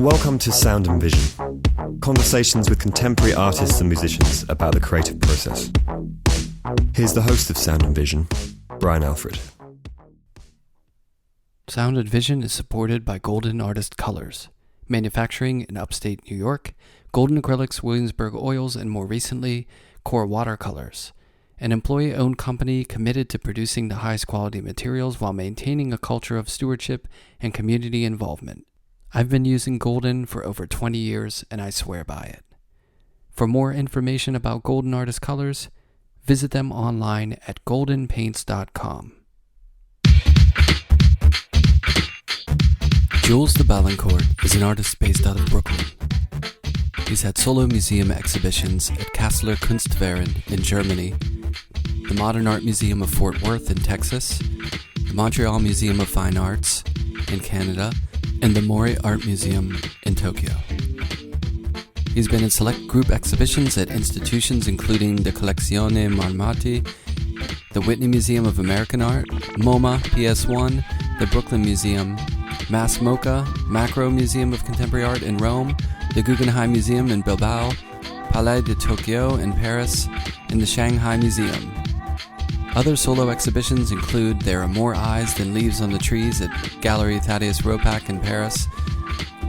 Welcome to Sound and Vision, conversations with contemporary artists and musicians about the creative process. Here's the host of Sound and Vision, Brian Alfred. Sound and Vision is supported by Golden Artist Colors, manufacturing in upstate New York, Golden Acrylics, Williamsburg Oils, and more recently, Core Watercolors, an employee-owned company committed to producing the highest quality materials while maintaining a culture of stewardship and community involvement. I've been using Golden for over 20 years, and I swear by it. For more information about Golden Artist Colors, visit them online at goldenpaints.com. Jules De Balincourt is an artist based out of Brooklyn. He's had solo museum exhibitions at Kasseler Kunstverein in Germany, the Modern Art Museum of Fort Worth in Texas, the Montreal Museum of Fine Arts in Canada, and the Mori Art Museum in Tokyo. He's been in select group exhibitions at institutions including the Collezione Marmati, the Whitney Museum of American Art, MoMA, PS1, the Brooklyn Museum, Mass MoCA, Macro Museum of Contemporary Art in Rome, the Guggenheim Museum in Bilbao, Palais de Tokyo in Paris, and the Shanghai Museum. Other solo exhibitions include There Are More Eyes Than Leaves on the Trees at Gallery Thaddeus Ropac in Paris,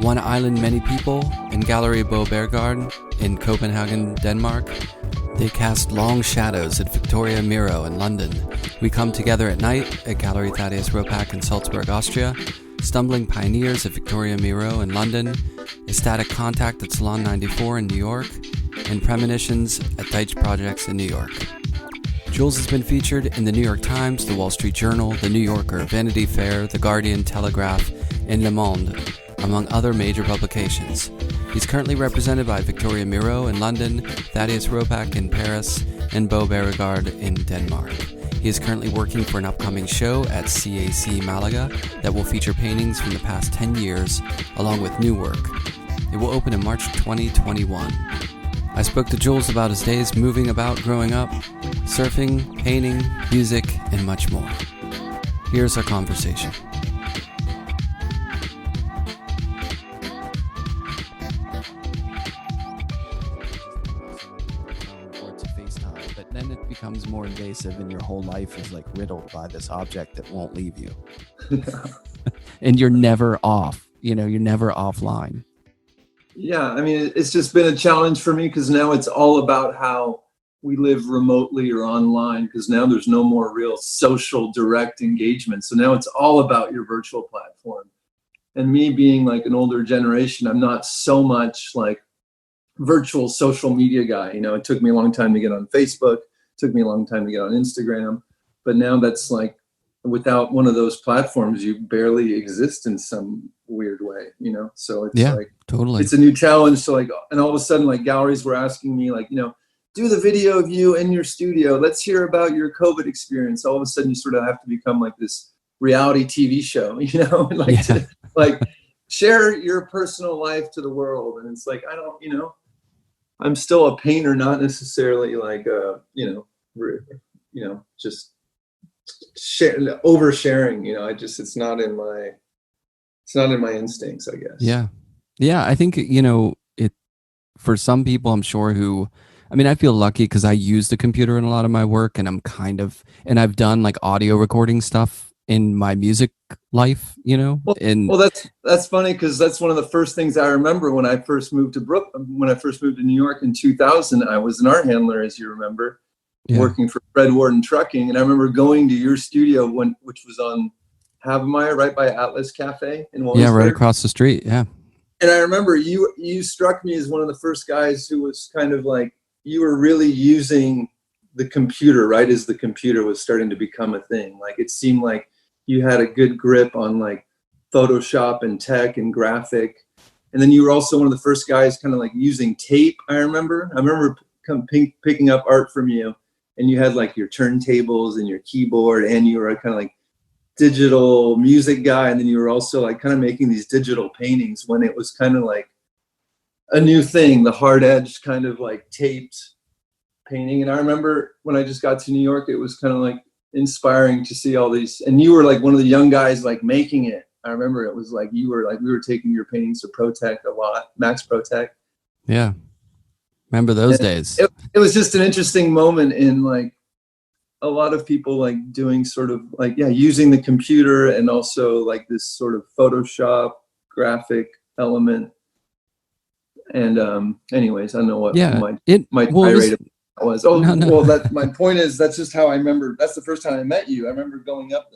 One Island Many People in Gallery Bo Bergard in Copenhagen, Denmark. They Cast Long Shadows at Victoria Miro in London. We Come Together at Night at Gallery Thaddeus Ropac in Salzburg, Austria. Stumbling Pioneers at Victoria Miro in London. Ecstatic Contact at Salon 94 in New York. And Premonitions at Deitch Projects in New York. Jules has been featured in the New York Times, the Wall Street Journal, the New Yorker, Vanity Fair, the Guardian, Telegraph, and Le Monde, among other major publications. He's currently represented by Victoria Miro in London, Thaddeus Ropac in Paris, and Bo Bergard in Denmark. He is currently working for an upcoming show at CAC Malaga that will feature paintings from the past 10 years, along with new work. It will open in March 2021. I spoke to Jules about his days moving about growing up, surfing, painting, music, and much more. Here's our conversation. But then it becomes more invasive and your whole life is like riddled by this object that won't leave you. And you're never off, you're never offline. Yeah, I mean, it's just been a challenge for me because now it's all about how we live remotely or online, because now there's no more real social direct engagement. So now it's all about your virtual platform. And me being like an older generation, I'm not so much like virtual social media guy. It took me a long time to get on Facebook, took me a long time to get on Instagram. But now that's like, without one of those platforms, you barely exist in some weird way, So it's totally. It's a new challenge. So and all of a sudden, galleries were asking me, do the video of you in your studio. Let's hear about your COVID experience. All of a sudden, you sort of have to become like this reality TV show, to share your personal life to the world. And it's like, I don't, I'm still a painter, not necessarily just oversharing. It's not in my instincts, I guess. Yeah, I think it for some people, I'm sure, I feel lucky because I use the computer in a lot of my work, and and I've done like audio recording stuff in my music life, Well, that's funny because that's one of the first things I remember when I first moved to when I first moved to New York in 2000. I was an art handler, as you remember. Working for Fred Warden Trucking, and I remember going to your studio which was on Havemeyer, right by Atlas Cafe in Williamsburg. Yeah, right across the street. Yeah. And I remember you struck me as one of the first guys who was kind of like, you were really using the computer right as the computer was starting to become a thing. Like it seemed like you had a good grip on like Photoshop and tech and graphic. And then you were also one of the first guys kind of like using tape. I remember picking up art from you. And you had like your turntables and your keyboard, and you were kind of like digital music guy. And then you were also like kind of making these digital paintings when it was kind of like a new thing, the hard edged kind of like taped painting. And I remember when I just got to New York, it was kind of like inspiring to see all these. And you were like one of the young guys like making it. I remember it was like we were taking your paintings to Protect a lot, Max Protect. Yeah. Remember those And days. it was just an interesting moment in like a lot of people like doing sort of like, using the computer and also like this sort of Photoshop graphic element. And anyways, I don't know what my tirade was. Oh, no. Well, that my point is that's just how I remember. That's the first time I met you. I remember going up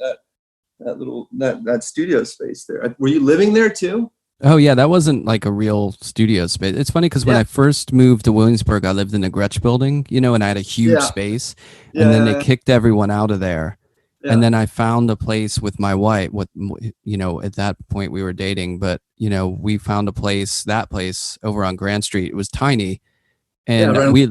that studio space there. Were you living there too? Oh yeah, that wasn't like a real studio space. It's funny because when I first moved to Williamsburg, I lived in the Gretsch building, and I had a huge space, and then they kicked everyone out of there. Yeah. And then I found a place with my wife, at that point we were dating, but we found that place over on Grand Street. It was tiny. And right we in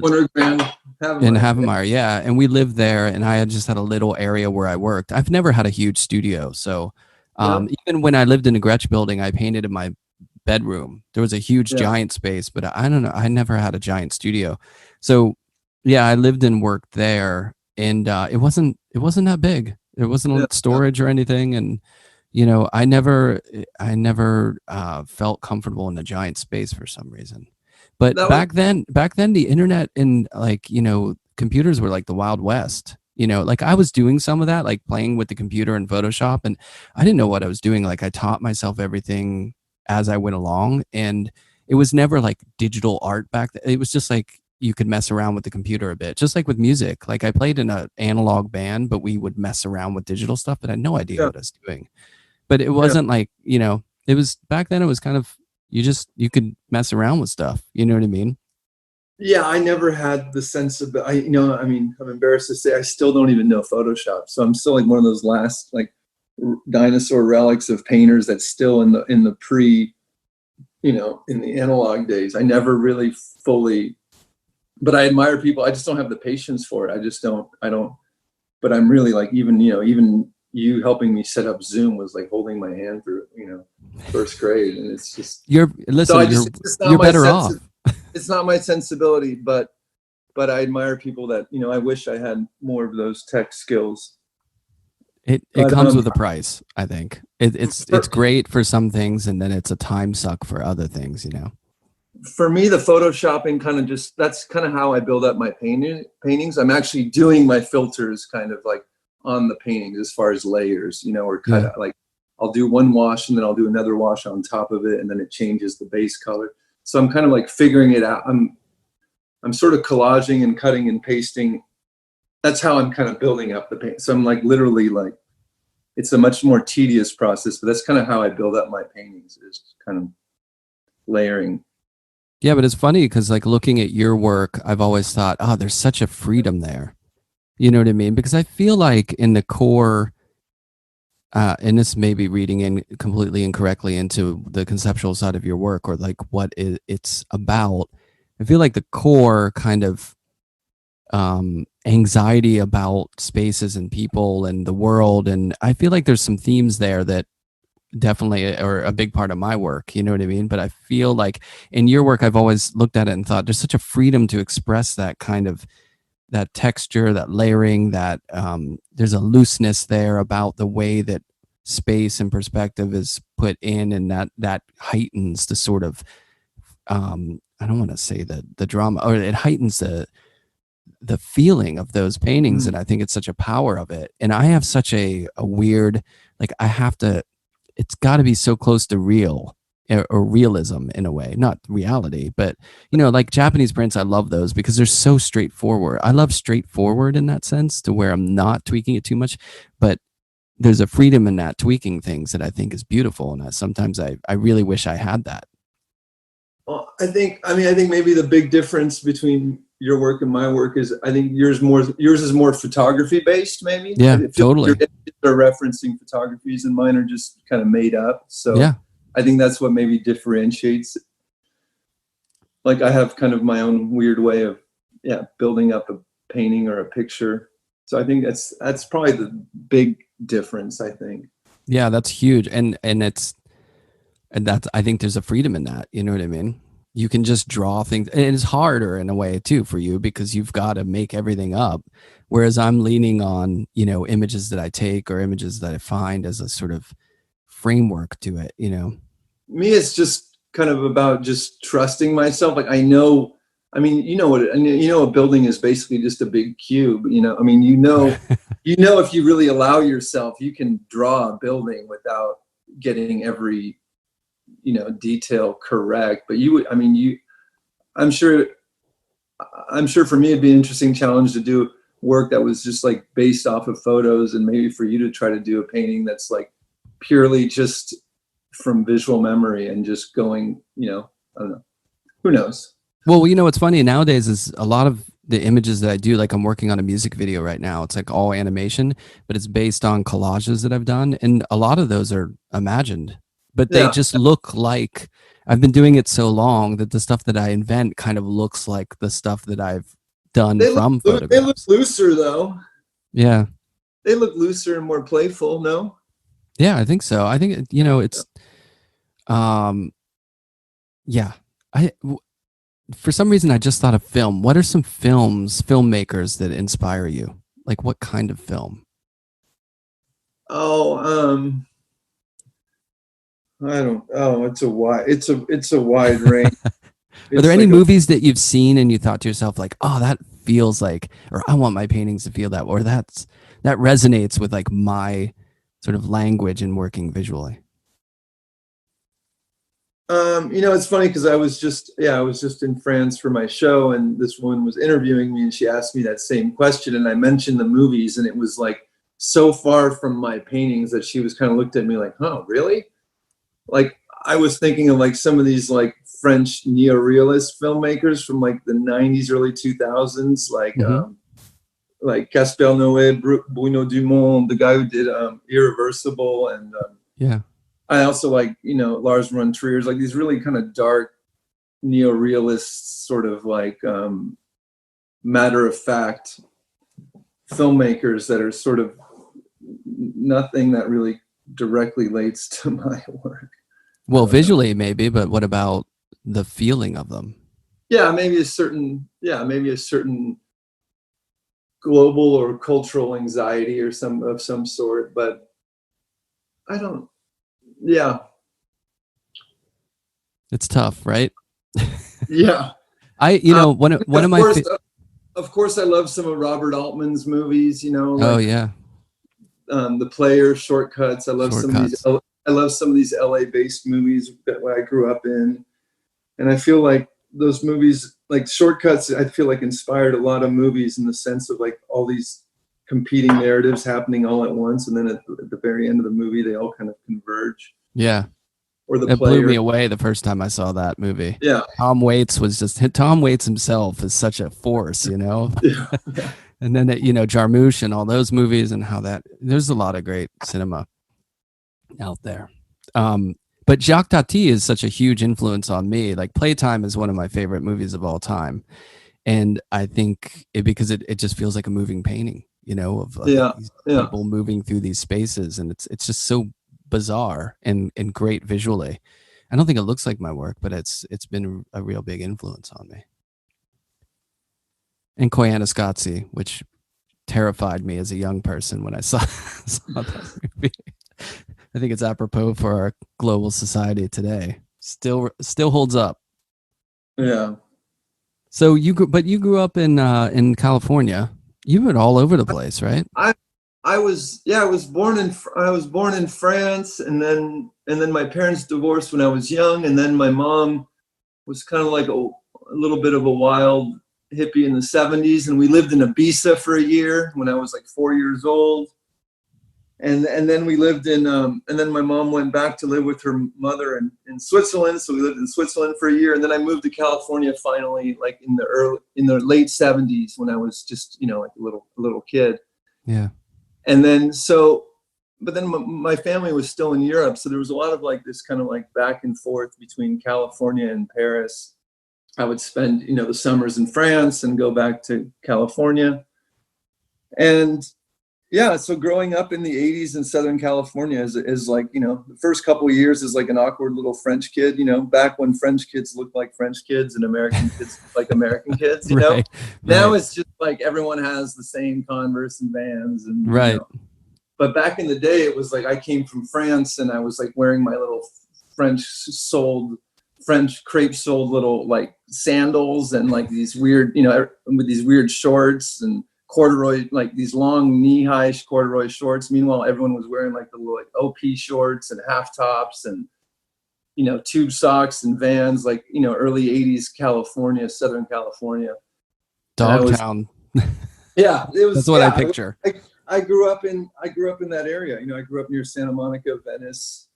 Havemeyer, yeah. And we lived there, and I had just had a little area where I worked. I've never had a huge studio. So even when I lived in the Gretsch building, I painted in my bedroom. There was a huge giant space, but I don't know. I never had a giant studio. So yeah, I lived and worked there, and it wasn't that big. There wasn't storage or anything. And, I never felt comfortable in a giant space for some reason. But back then, the internet and computers were like the Wild West. Like I was doing some of that, like playing with the computer and Photoshop, and I didn't know what I was doing. Like I taught myself everything as I went along, and it was never like digital art back then. It was just like you could mess around with the computer a bit, just like with music. Like I played in an analog band, but we would mess around with digital stuff, but I had no idea what I was doing. But it wasn't like, it was back then, it was kind of, you could mess around with stuff. You know what I mean? Yeah, I never had the sense of, I'm embarrassed to say I still don't even know Photoshop. So I'm still like one of those last like dinosaur relics of painters that's still in the pre, in the analog days. I never really fully, but I admire people. I just don't have the patience for it. I don't, but I'm really like, even you helping me set up Zoom was like holding my hand through, first grade. And it's just, you're better off. It's not my sensibility, but I admire people that, I wish I had more of those tech skills. It comes with a price, I think. It's great for some things, and then it's a time suck for other things, For me, the photoshopping that's kind of how I build up my paintings. I'm actually doing my filters kind of like on the paintings as far as layers, or kind of like I'll do one wash and then I'll do another wash on top of it, and then it changes the base color. So I'm kind of like figuring it out. I'm sort of collaging and cutting and pasting. That's how I'm kind of building up the paint. So I'm like literally like, it's a much more tedious process, but that's kind of how I build up my paintings, is kind of layering. Yeah, but it's funny because like looking at your work, I've always thought, oh, there's such a freedom there. You know what I mean? Because I feel like in the core, and this may be reading in completely incorrectly into the conceptual side of your work or like what it's about. I feel like the core kind of anxiety about spaces and people and the world. And I feel like there's some themes there that definitely are a big part of my work. You know what I mean? But I feel like in your work, I've always looked at it and thought there's such a freedom to express that kind of, that texture, that layering, that there's a looseness there about the way that space and perspective is put in, and that heightens the sort of I don't want to say the drama, or it heightens the feeling of those paintings. And I think it's such a power of it. And I have such a weird, like it's got to be so close to real or realism in a way, not reality, but like Japanese prints, I love those because they're so straightforward. I love straightforward in that sense, to where I'm not tweaking it too much, but there's a freedom in that tweaking things that I think is beautiful. And sometimes I really wish I had that. Well, I think maybe the big difference between your work and my work is I think yours is more photography based, maybe. Yeah, totally. They're referencing photographies, and mine are just kind of made up. So yeah. I think that's what maybe differentiates. Like I have kind of my own weird way of building up a painting or a picture. So I think that's probably the big difference, I think. Yeah, that's huge. And that's, I think there's a freedom in that. You know what I mean? You can just draw things, and it's harder in a way too for you because you've got to make everything up. Whereas I'm leaning on, images that I take or images that I find as a sort of framework to it, you know? Me, it's just kind of about just trusting myself. Like I know, I mean, you know a building is basically just a big cube, you know, I mean, you know, if you really allow yourself, you can draw a building without getting every, you know, detail correct. But I'm sure for me, it'd be an interesting challenge to do work that was just like based off of photos, and maybe for you to try to do a painting that's like purely just from visual memory and just going, you know, I don't know, who knows? Well, you know, what's funny nowadays is a lot of the images that I do, like I'm working on a music video right now. It's like all animation, but it's based on collages that I've done. And a lot of those are imagined, but they just look like, I've been doing it so long that the stuff that I invent kind of looks like the stuff that I've done from photographs. They look looser though. Yeah. They look looser and more playful, no? Yeah, I think so. I think, you know, it's, yeah. For some reason, I just thought of film. What are some filmmakers that inspire you? Like what kind of film? It's a wide range. Are there any movies that you've seen and you thought to yourself like, oh, that feels like, or I want my paintings to feel that, or that resonates with like my sort of language and working visually? You know, it's funny because I was just in France for my show, and this woman was interviewing me, and she asked me that same question, and I mentioned the movies, and it was like so far from my paintings that she was kind of looked at me like, huh, really? Like I was thinking of like some of these like French neorealist filmmakers from like the 90s, early 2000s, like Gaspard Noé, Bruno Dumont, the guy who did Irreversible, and yeah. I also like, you know, Lars von Trier's, like these really kind of dark neo-realist sort of like matter of fact filmmakers that are sort of nothing that really directly relates to my work. Well, visually maybe, but what about the feeling of them? Yeah, maybe a certain global or cultural anxiety or some sort, but I don't. Yeah, it's tough, right? Yeah, one of my of course I love some of Robert Altman's movies, you know, like, oh yeah, The Player, Shortcuts. I love some of these LA based movies that I grew up in, and I feel like those movies, like Shortcuts, I feel like inspired a lot of movies in the sense of like all these competing narratives happening all at once, and then at the very end of the movie they all kind of converge. Yeah. Or The It Player. blew me away the first time I saw that movie. Yeah. Tom Waits himself is such a force, you know. Yeah. And then you know, Jarmusch and all those movies, and how that there's a lot of great cinema out there. But Jacques Tati is such a huge influence on me. Like Playtime is one of my favorite movies of all time. And I think because it just feels like a moving painting, you know, of these people moving through these spaces, and it's just so bizarre and great visually. I don't think it looks like my work, but it's been a real big influence on me. And Koyaanisqatsi, which terrified me as a young person when I saw that movie. I think it's apropos for our global society today. Still holds up. Yeah. So you grew up in California. You were all over the place, right? I was born in France, and then my parents divorced when I was young, and then my mom was kind of like a little bit of a wild hippie in the 70s, and we lived in Ibiza for a year when I was like 4 years old. And then we lived in and then my mom went back to live with her mother in Switzerland, so we lived in Switzerland for a year, and then I moved to California finally, like in the late 70s when I was just, you know, like a little kid. Yeah. And then but then my family was still in Europe, so there was a lot of like this kind of like back and forth between California and Paris. I would spend, you know, the summers in France and go back to California. And yeah, so growing up in the 80s in Southern California is like, you know, the first couple of years is like an awkward little French kid, you know, back when French kids looked like French kids and American kids looked like American kids, you know. Right. Now it's just like everyone has the same Converse and Vans, and right. You know, But back in the day, it was like I came from France and I was like wearing my little French crepe soled little like sandals and like these weird, with these weird shorts and corduroy, like these long knee-high corduroy shorts. Meanwhile, everyone was wearing like the little like OP shorts and half tops and, tube socks and Vans, like, early 80s California, Southern California. Dogtown. Yeah, it was. That's what I picture. I grew up in that area. I grew up near Santa Monica, Venice.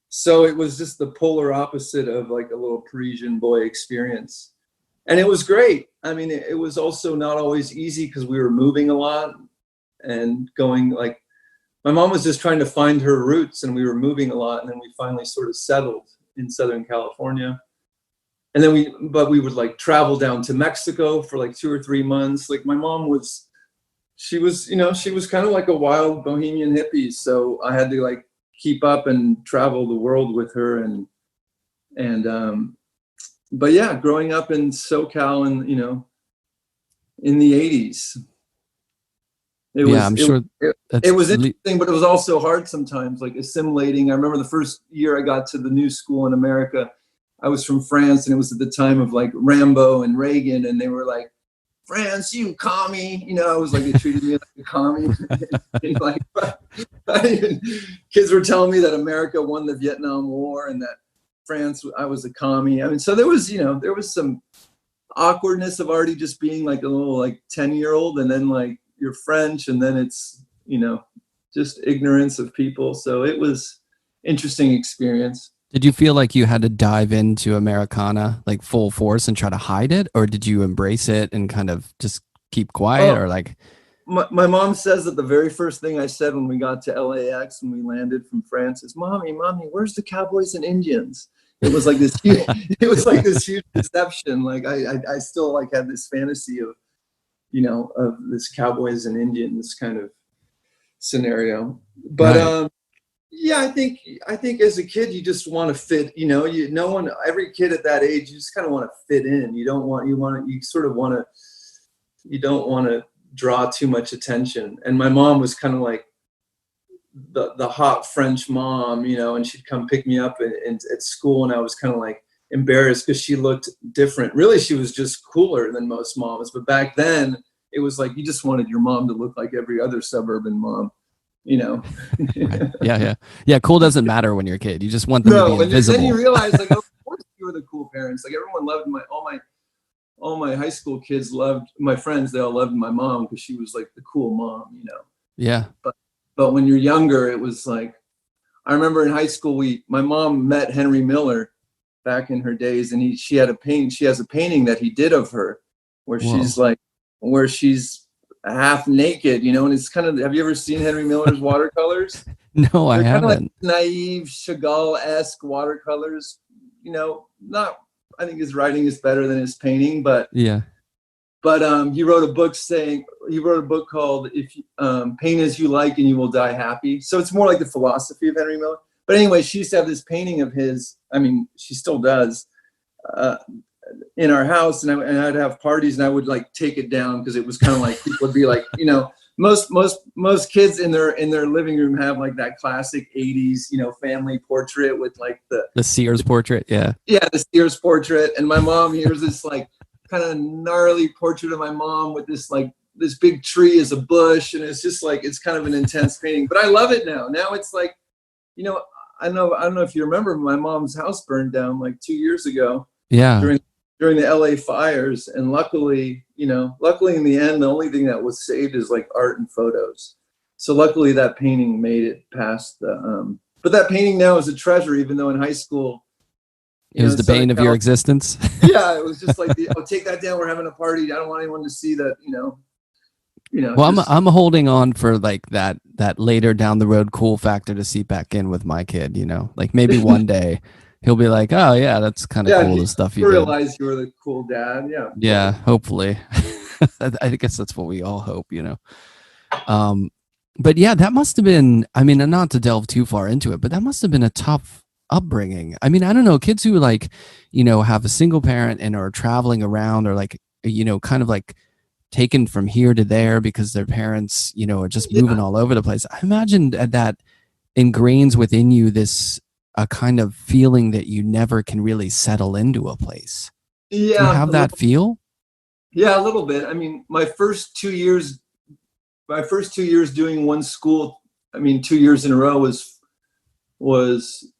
So it was just the polar opposite of like a little Parisian boy experience. And it was great. I mean, it was also not always easy because we were moving a lot and going like, my mom was just trying to find her roots and we were moving a lot. And then we finally sort of settled in Southern California. And then we would like travel down to Mexico for like 2 or 3 months. Like my mom she was kind of like a wild bohemian hippie. So I had to like keep up and travel the world with her. But yeah, growing up in SoCal and, in the 80s. It was interesting, but it was also hard sometimes, like assimilating. I remember the first year I got to the new school in America, I was from France, and it was at the time of like Rambo and Reagan, and they were like, France, you commie. I was like, they treated me like a commie. Like, kids were telling me that America won the Vietnam War and that France, I was a commie. I mean, so there was some awkwardness of already just being like a little like 10-year-old, and then like you're French, and then it's, just ignorance of people. So it was interesting experience. Did you feel like you had to dive into Americana like full force and try to hide it, or did you embrace it and kind of just keep quiet? Or like, my mom says that the very first thing I said when we got to LAX and we landed from France is, Mommy, where's the cowboys and Indians? It was like this huge, huge deception. Like I still like had this fantasy of, of this cowboys and Indians kind of scenario. But right. Yeah, I think as a kid, you just want to fit, every kid at that age, you just kind of want to fit in. You don't want to draw too much attention. And my mom was kind of like the hot French mom, and she'd come pick me up at school. And I was kind of like embarrassed because she looked different. Really, she was just cooler than most moms. But back then it was like, you just wanted your mom to look like every other suburban mom. Right. Yeah. Cool doesn't matter when you're a kid. You just want them to be invisible. Then you realize, like, of course you were the cool parents. Like everyone loved all my high school kids loved my friends. They all loved my mom because she was like the cool mom. Yeah. But when you're younger, it was like, I remember in high school, my mom met Henry Miller back in her days, and she has a painting that he did of her where she's half naked, and it's kind of, have you ever seen Henry Miller's watercolors? No, I haven't. Kind of like naive Chagall-esque watercolors, I think his writing is better than his painting, but yeah. But he wrote a book called "If Paint As You Like and You Will Die Happy." So it's more like the philosophy of Henry Miller. But anyway, she used to have this painting of his. I mean, she still does. In our house, and I'd have parties, and I would like take it down because it was kind of like, people would be like, most kids in their living room have like that classic 80s family portrait with like the Sears portrait. Yeah the Sears portrait. And my mom, here's this like kind of gnarly portrait of my mom with this like this big tree as a bush, and it's just like, it's kind of an intense painting, but I love it now. It's like, I don't know if you remember, my mom's house burned down like 2 years ago. Yeah. During the LA fires, and luckily in the end, the only thing that was saved is like art and photos. So luckily that painting made it past but that painting now is a treasure, even though in high school it was the bane of your existence. Yeah, it was just like, take that down, we're having a party, I don't want anyone to see that. Well, I'm holding on for like that later down the road cool factor to seep back in with my kid. Like maybe one day he'll be like, oh yeah, that's kind of cool, the stuff you realize you were the cool dad. Yeah, hopefully. I guess that's what we all hope. But yeah, that must have been, I mean, not to delve too far into it, but that must have been a tough upbringing. I mean, I don't know, kids who like, have a single parent and are traveling around, or like, kind of like taken from here to there because their parents, are just moving all over the place. I imagine that ingrains within you this a kind of feeling that you never can really settle into a place. Yeah. Do you have that feel? Yeah, a little bit. I mean, my first 2 years doing one school, 2 years in a row was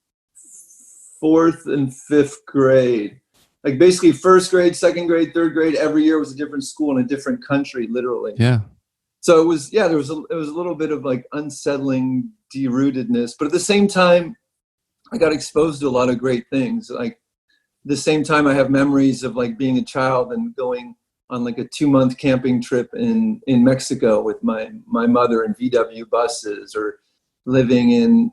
fourth and fifth grade. Like basically first grade, second grade, third grade, every year was a different school in a different country, literally. Yeah. So it was a little bit of like unsettling derootedness, but at the same time, I got exposed to a lot of great things. Like at the same time, I have memories of like being a child and going on like a 2-month camping trip in Mexico with my mother in VW buses, or living in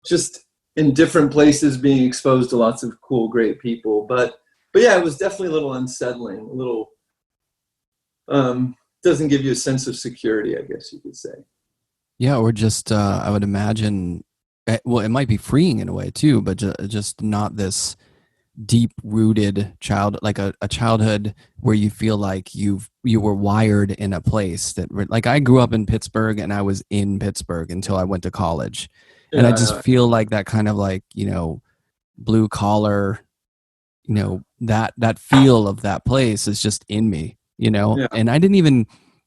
just in different places, being exposed to lots of cool, great people. But yeah, it was definitely a little unsettling, a little, doesn't give you a sense of security, I guess you could say. Yeah. Or just, I would imagine, well, it might be freeing in a way too, but just not this deep rooted like a childhood where you feel like you were wired in a place that, like, I grew up in Pittsburgh and I was in Pittsburgh until I went to college. And I just feel like that kind of like, blue collar, that feel of that place is just in me, and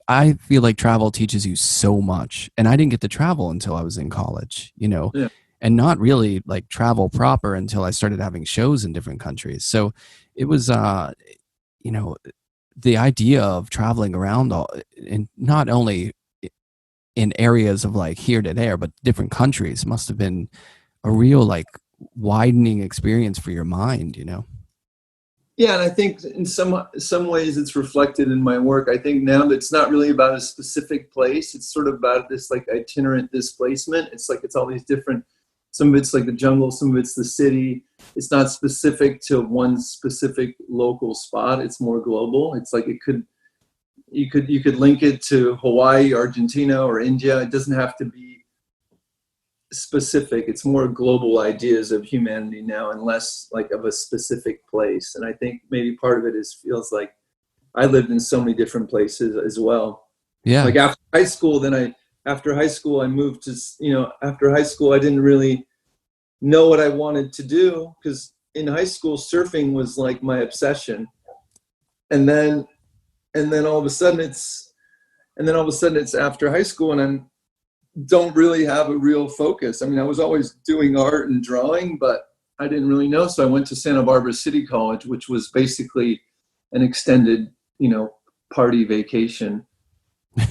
I feel like travel teaches you so much, and I didn't get to travel until I was in college, and not really like travel proper until I started having shows in different countries. So it was, the idea of traveling around and not only in areas of like here to there, but different countries must have been a real like widening experience for your mind, Yeah, and I think in some ways it's reflected in my work. I think now that it's not really about a specific place. It's sort of about this like itinerant displacement. It's like it's all these different, some of it's like the jungle, some of it's the city. It's not specific to one specific local spot. It's more global. It's like you could link it to Hawaii, Argentina, or India. It doesn't have to be specific. It's more global ideas of humanity now, and less like of a specific place. And I think maybe part of it feels like I lived in so many different places as well. Yeah. Like after high school, I moved to, after high school, I didn't really know what I wanted to do, because in high school, surfing was like my obsession. And then all of a sudden it's after high school, and I don't really have a real focus. I mean, I was always doing art and drawing, but I didn't really know. So I went to Santa Barbara City College, which was basically an extended, party vacation.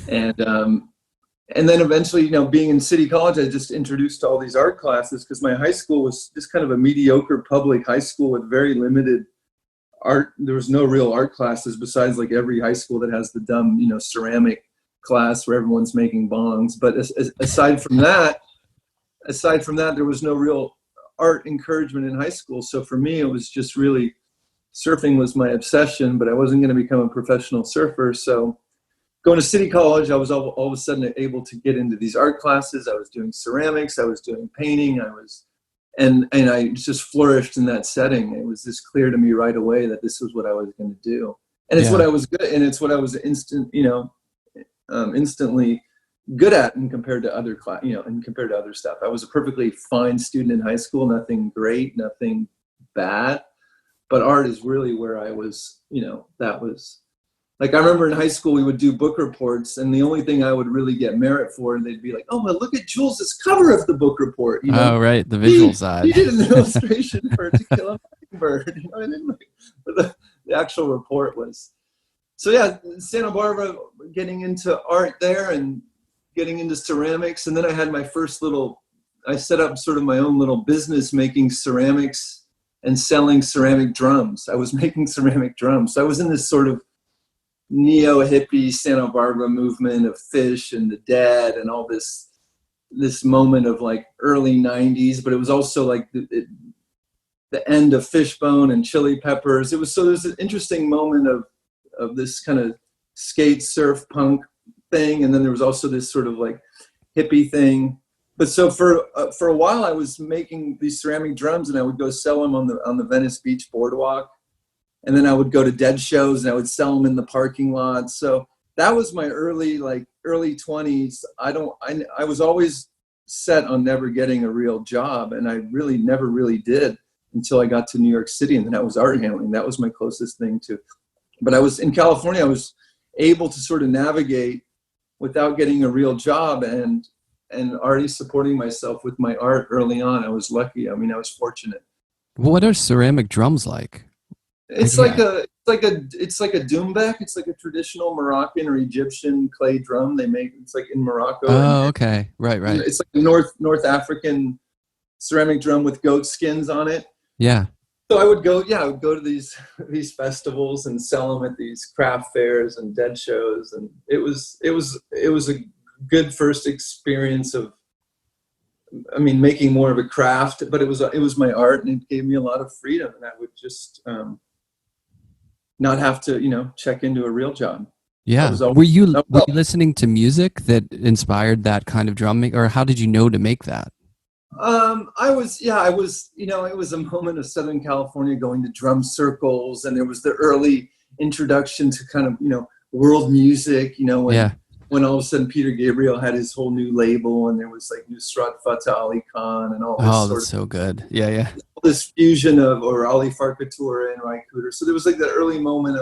And then eventually, being in City College, I just introduced to all these art classes, because my high school was just kind of a mediocre public high school with very limited art. There was no real art classes besides like every high school that has the dumb, ceramic class where everyone's making bongs. But aside from that, there was no real art encouragement in high school. So for me, it was just really, surfing was my obsession, but I wasn't going to become a professional surfer. So going to City College, I was all of a sudden able to get into these art classes. I was doing ceramics, I was doing painting, and I just flourished in that setting. It was just clear to me right away that this was what I was going to do. And it's what I was good at, and it's what I was instantly good at, and compared to other stuff. I was a perfectly fine student in high school, nothing great, nothing bad, but art is really where I was, that was, like, I remember in high school we would do book reports, and the only thing I would really get merit for, and they'd be like, "Oh, well, look at Jules's cover of the book report." Oh, right, the visual side. He did an illustration for To Kill a Mockingbird. And then, but the actual report was. So yeah, Santa Barbara, getting into art there and getting into ceramics, and then I had my first I set up sort of my own little business making ceramics and selling ceramic drums. I was making ceramic drums. So I was in this sort of neo-hippie Santa Barbara movement of Fish and the Dead and all this moment of like early 90s, but it was also like the end of Fishbone and Chili Peppers. There's an interesting moment of this kind of skate surf punk thing, and then there was also this sort of like hippie thing. But so for a while I was making these ceramic drums, and I would go sell them on the Venice Beach boardwalk. And then I would go to Dead shows and I would sell them in the parking lot. So that was my early 20s. I was always set on never getting a real job, and I really never really did until I got to New York City, and then that was art handling. That was my closest thing to. But I was in California. I was able to sort of navigate without getting a real job, and already supporting myself with my art early on. I was lucky. I mean, I was fortunate. What are ceramic drums like? It's like a doumbek. It's like a traditional Moroccan or Egyptian clay drum they make. It's like in Morocco. Oh, okay. Right. It's like a North African ceramic drum with goat skins on it. Yeah. So I would go to these festivals and sell them at these craft fairs and Dead shows, and it was a good first experience of, I mean, making more of a craft, but it was my art, and it gave me a lot of freedom, and I would just not have to, check into a real job. Yeah. Were you listening to music that inspired that kind of drum making, or how did you know to make that? I was, it was a moment of Southern California going to drum circles, and there was the early introduction to kind of, world music, when all of a sudden Peter Gabriel had his whole new label, and there was like Nusrat Fateh Ali Khan and all this that's so good. Yeah. This fusion or Ali Farka Touré and Rai Cooder. So there was like the early moment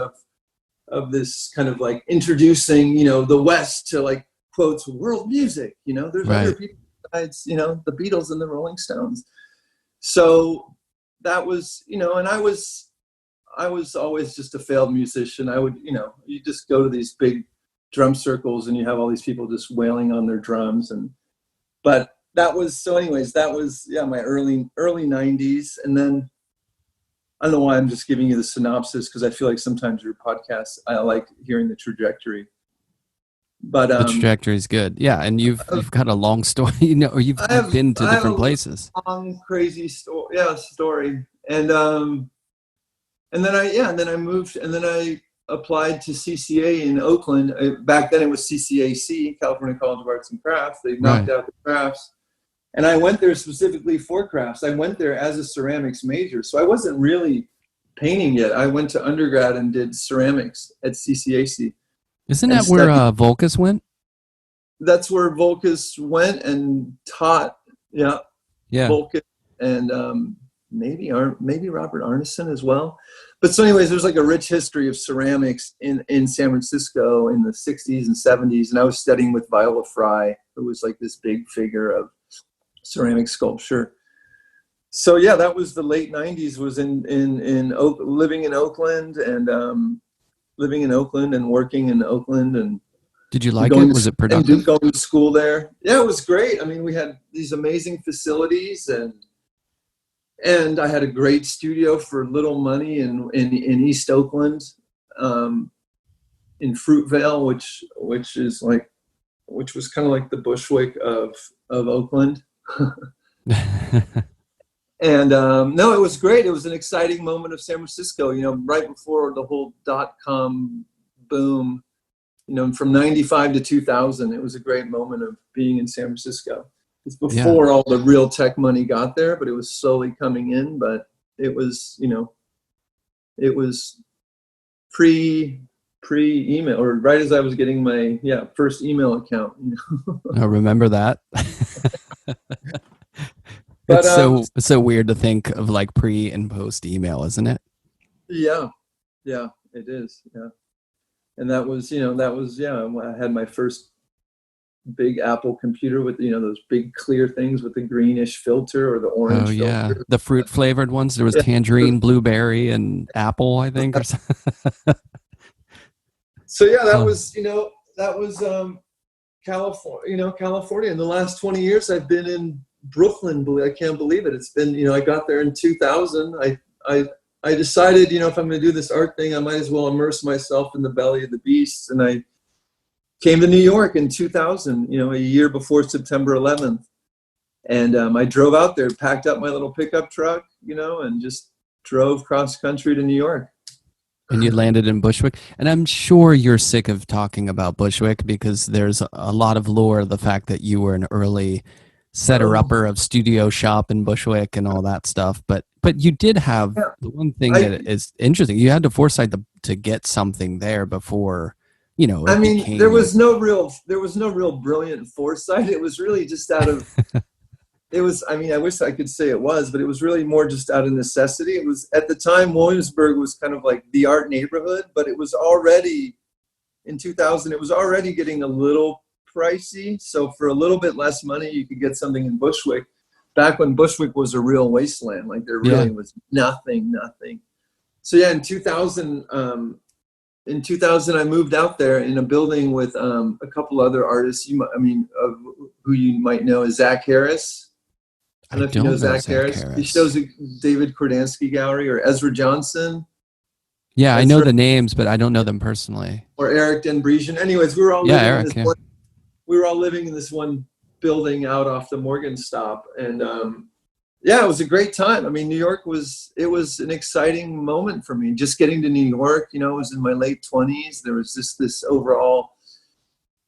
of this kind of like introducing, the West to like quotes world music. There's other people besides, the Beatles and the Rolling Stones. So that was, and I was always just a failed musician. I would, you just go to these big drum circles and you have all these people just wailing on their drums, but that was my early 90s. And then I don't know why I'm just giving you the synopsis, because I feel like sometimes your podcasts, I like hearing the trajectory. But the trajectory is good. Yeah. And you've got a long story, or you've been to different places. Long, crazy story. Yeah. Story. And then I moved, and then I applied to CCA in Oakland. Back then it was CCAC, California College of Arts and Crafts. They knocked out the crafts. And I went there specifically for crafts. I went there as a ceramics major. So I wasn't really painting yet. I went to undergrad and did ceramics at CCAC. Isn't that where Volkas went? That's where Volkas went and taught. Yeah. Volkas and maybe Robert Arneson as well. But so anyways, there's like a rich history of ceramics in San Francisco in the 60s and 70s. And I was studying with Viola Fry, who was like this big figure of ceramic sculpture. So yeah, that was the late 90s, was living in Oakland and working in Oakland. And did you like it? Was it productive? Going to school there. Yeah, it was great. I mean, we had these amazing facilities, and I had a great studio for little money in East Oakland, in Fruitvale, which was kind of like the Bushwick of Oakland. And no, it was great. It was an exciting moment of San Francisco, right before the whole .com boom, from 95 to 2000. It was a great moment of being in San Francisco. It's before all the real tech money got there, but it was slowly coming in. But it was, it was pre-email, or right as I was getting my first email account. I remember that. But, it's so weird to think of like pre and post email, isn't it? Yeah, it is. Yeah, and that was I had my first big Apple computer with those big clear things with the greenish filter or the orange. Oh yeah, filter. The fruit flavored ones. There was tangerine, blueberry, and apple, I think. Or So yeah, that was California. In the last 20 years, I've been in Brooklyn. I can't believe it. It's been, I got there in 2000. I decided, if I'm going to do this art thing, I might as well immerse myself in the belly of the beast. And I came to New York in 2000, a year before September 11th. And I drove out there, packed up my little pickup truck, and just drove cross country to New York. And you landed in Bushwick. And I'm sure you're sick of talking about Bushwick, because there's a lot of lore, the fact that you were an early setter-upper of Studio Shop in Bushwick and all that stuff. But But you did have Yeah. the one thing that is interesting. You had the foresight to get something there before, you know, it I mean, became. there was no real brilliant foresight. It was really just out of, it was, I mean, I wish I could say it was, but it was really more just out of necessity. It was, at the time, Williamsburg was kind of like the art neighborhood, but it was already, in 2000, it was already getting a little pricey. So for a little bit less money, you could get something in Bushwick. Back when Bushwick was a real wasteland, like there really was nothing. So yeah, in 2000, I moved out there in a building with a couple other artists. Who you might know is Zach Harris. I don't know if you know Zach Harris. He shows at David Kordansky Gallery, or Ezra Johnson. Yeah, I know the names, but I don't know them personally. Or Eric Denbrisian. Anyways, we were all living in this one building out off the Morgan stop, and yeah, it was a great time. I mean, New York was an exciting moment for me. Just getting to New York, you know, I was in my late 20s. There was just this overall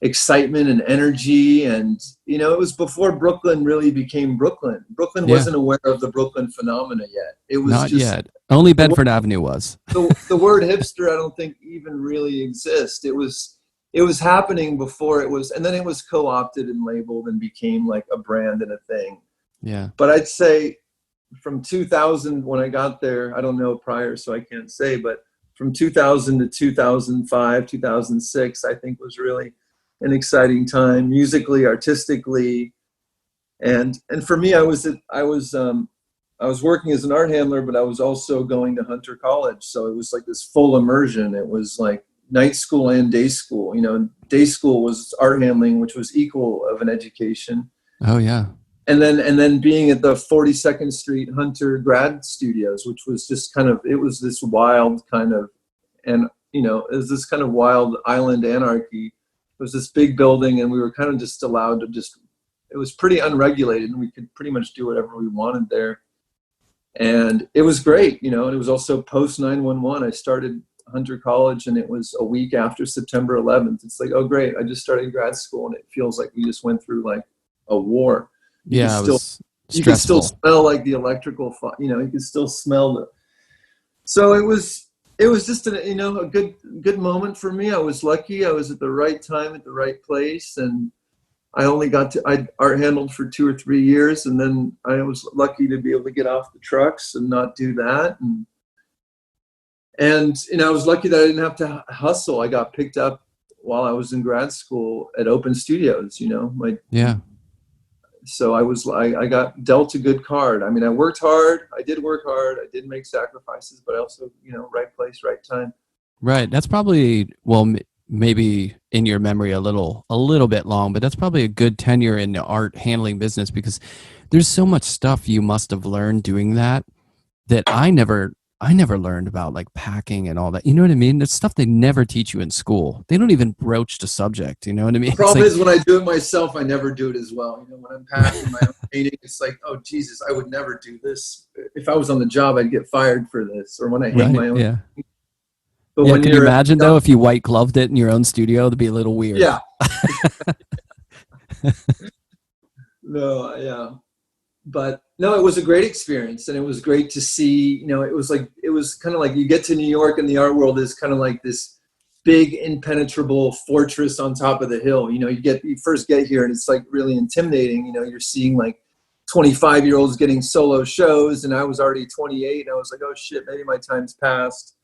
excitement and energy, and you know, it was before Brooklyn really became Brooklyn. Brooklyn wasn't aware of the Brooklyn phenomena yet. It was not yet. Only Bedford Avenue was. The word hipster, I don't think even really exists. It was happening before it was, and then it was co-opted and labeled and became like a brand and a thing. Yeah. But I'd say from 2000, when I got there, I don't know prior, so I can't say, but from 2000 to 2005, 2006, I think was really an exciting time, musically, artistically. And for me, I was working as an art handler, but I was also going to Hunter College. So it was like this full immersion. It was like night school and day school. You know, day school was art handling, which was equal of an education. Oh yeah. And then being at the 42nd Street Hunter grad studios, which was just kind of, it was this wild kind of, and you know, it was this kind of wild island anarchy. It was this big building, and we were kind of just allowed to just, it was pretty unregulated, and we could pretty much do whatever we wanted there. And it was great, you know, and it was also post 9/11. I started Hunter College, and it was a week after September 11th. It's like, oh great, I just started grad school, and it feels like we just went through like a war. You could still smell like the electrical, you know, you could still smell the, so it was just a good moment for me. I was lucky. I was at the right time at the right place, and I art handled for 2 or 3 years, and then I was lucky to be able to get off the trucks and not do that. And you know, I was lucky that I didn't have to hustle. I got picked up while I was in grad school at Open Studios, you know, so I got dealt a good card. I mean, I worked hard. I did work hard. I did make sacrifices, but I also, you know, right place, right time. Right. That's probably, well, maybe in your memory a little bit long, but that's probably a good tenure in the art handling business, because there's so much stuff you must have learned doing that I never learned about, like packing and all that. You know what I mean? There's stuff they never teach you in school. They don't even broach the subject. You know what I mean? The problem is when I do it myself, I never do it as well. You know, when I'm packing my own painting, it's like, oh Jesus, I would never do this. If I was on the job, I'd get fired for this. Or when I hang my own. Yeah. But when can you imagine though if you white gloved it in your own studio? It'd be a little weird. Yeah. No, yeah. But no, it was a great experience, and it was great to see, you know, it was kind of like you get to New York, and the art world is kind of like this big impenetrable fortress on top of the hill. You know, you first get here, and it's like really intimidating. You know, you're seeing like 25-year-olds getting solo shows, and I was already 28, and I was like, oh shit, maybe my time's passed.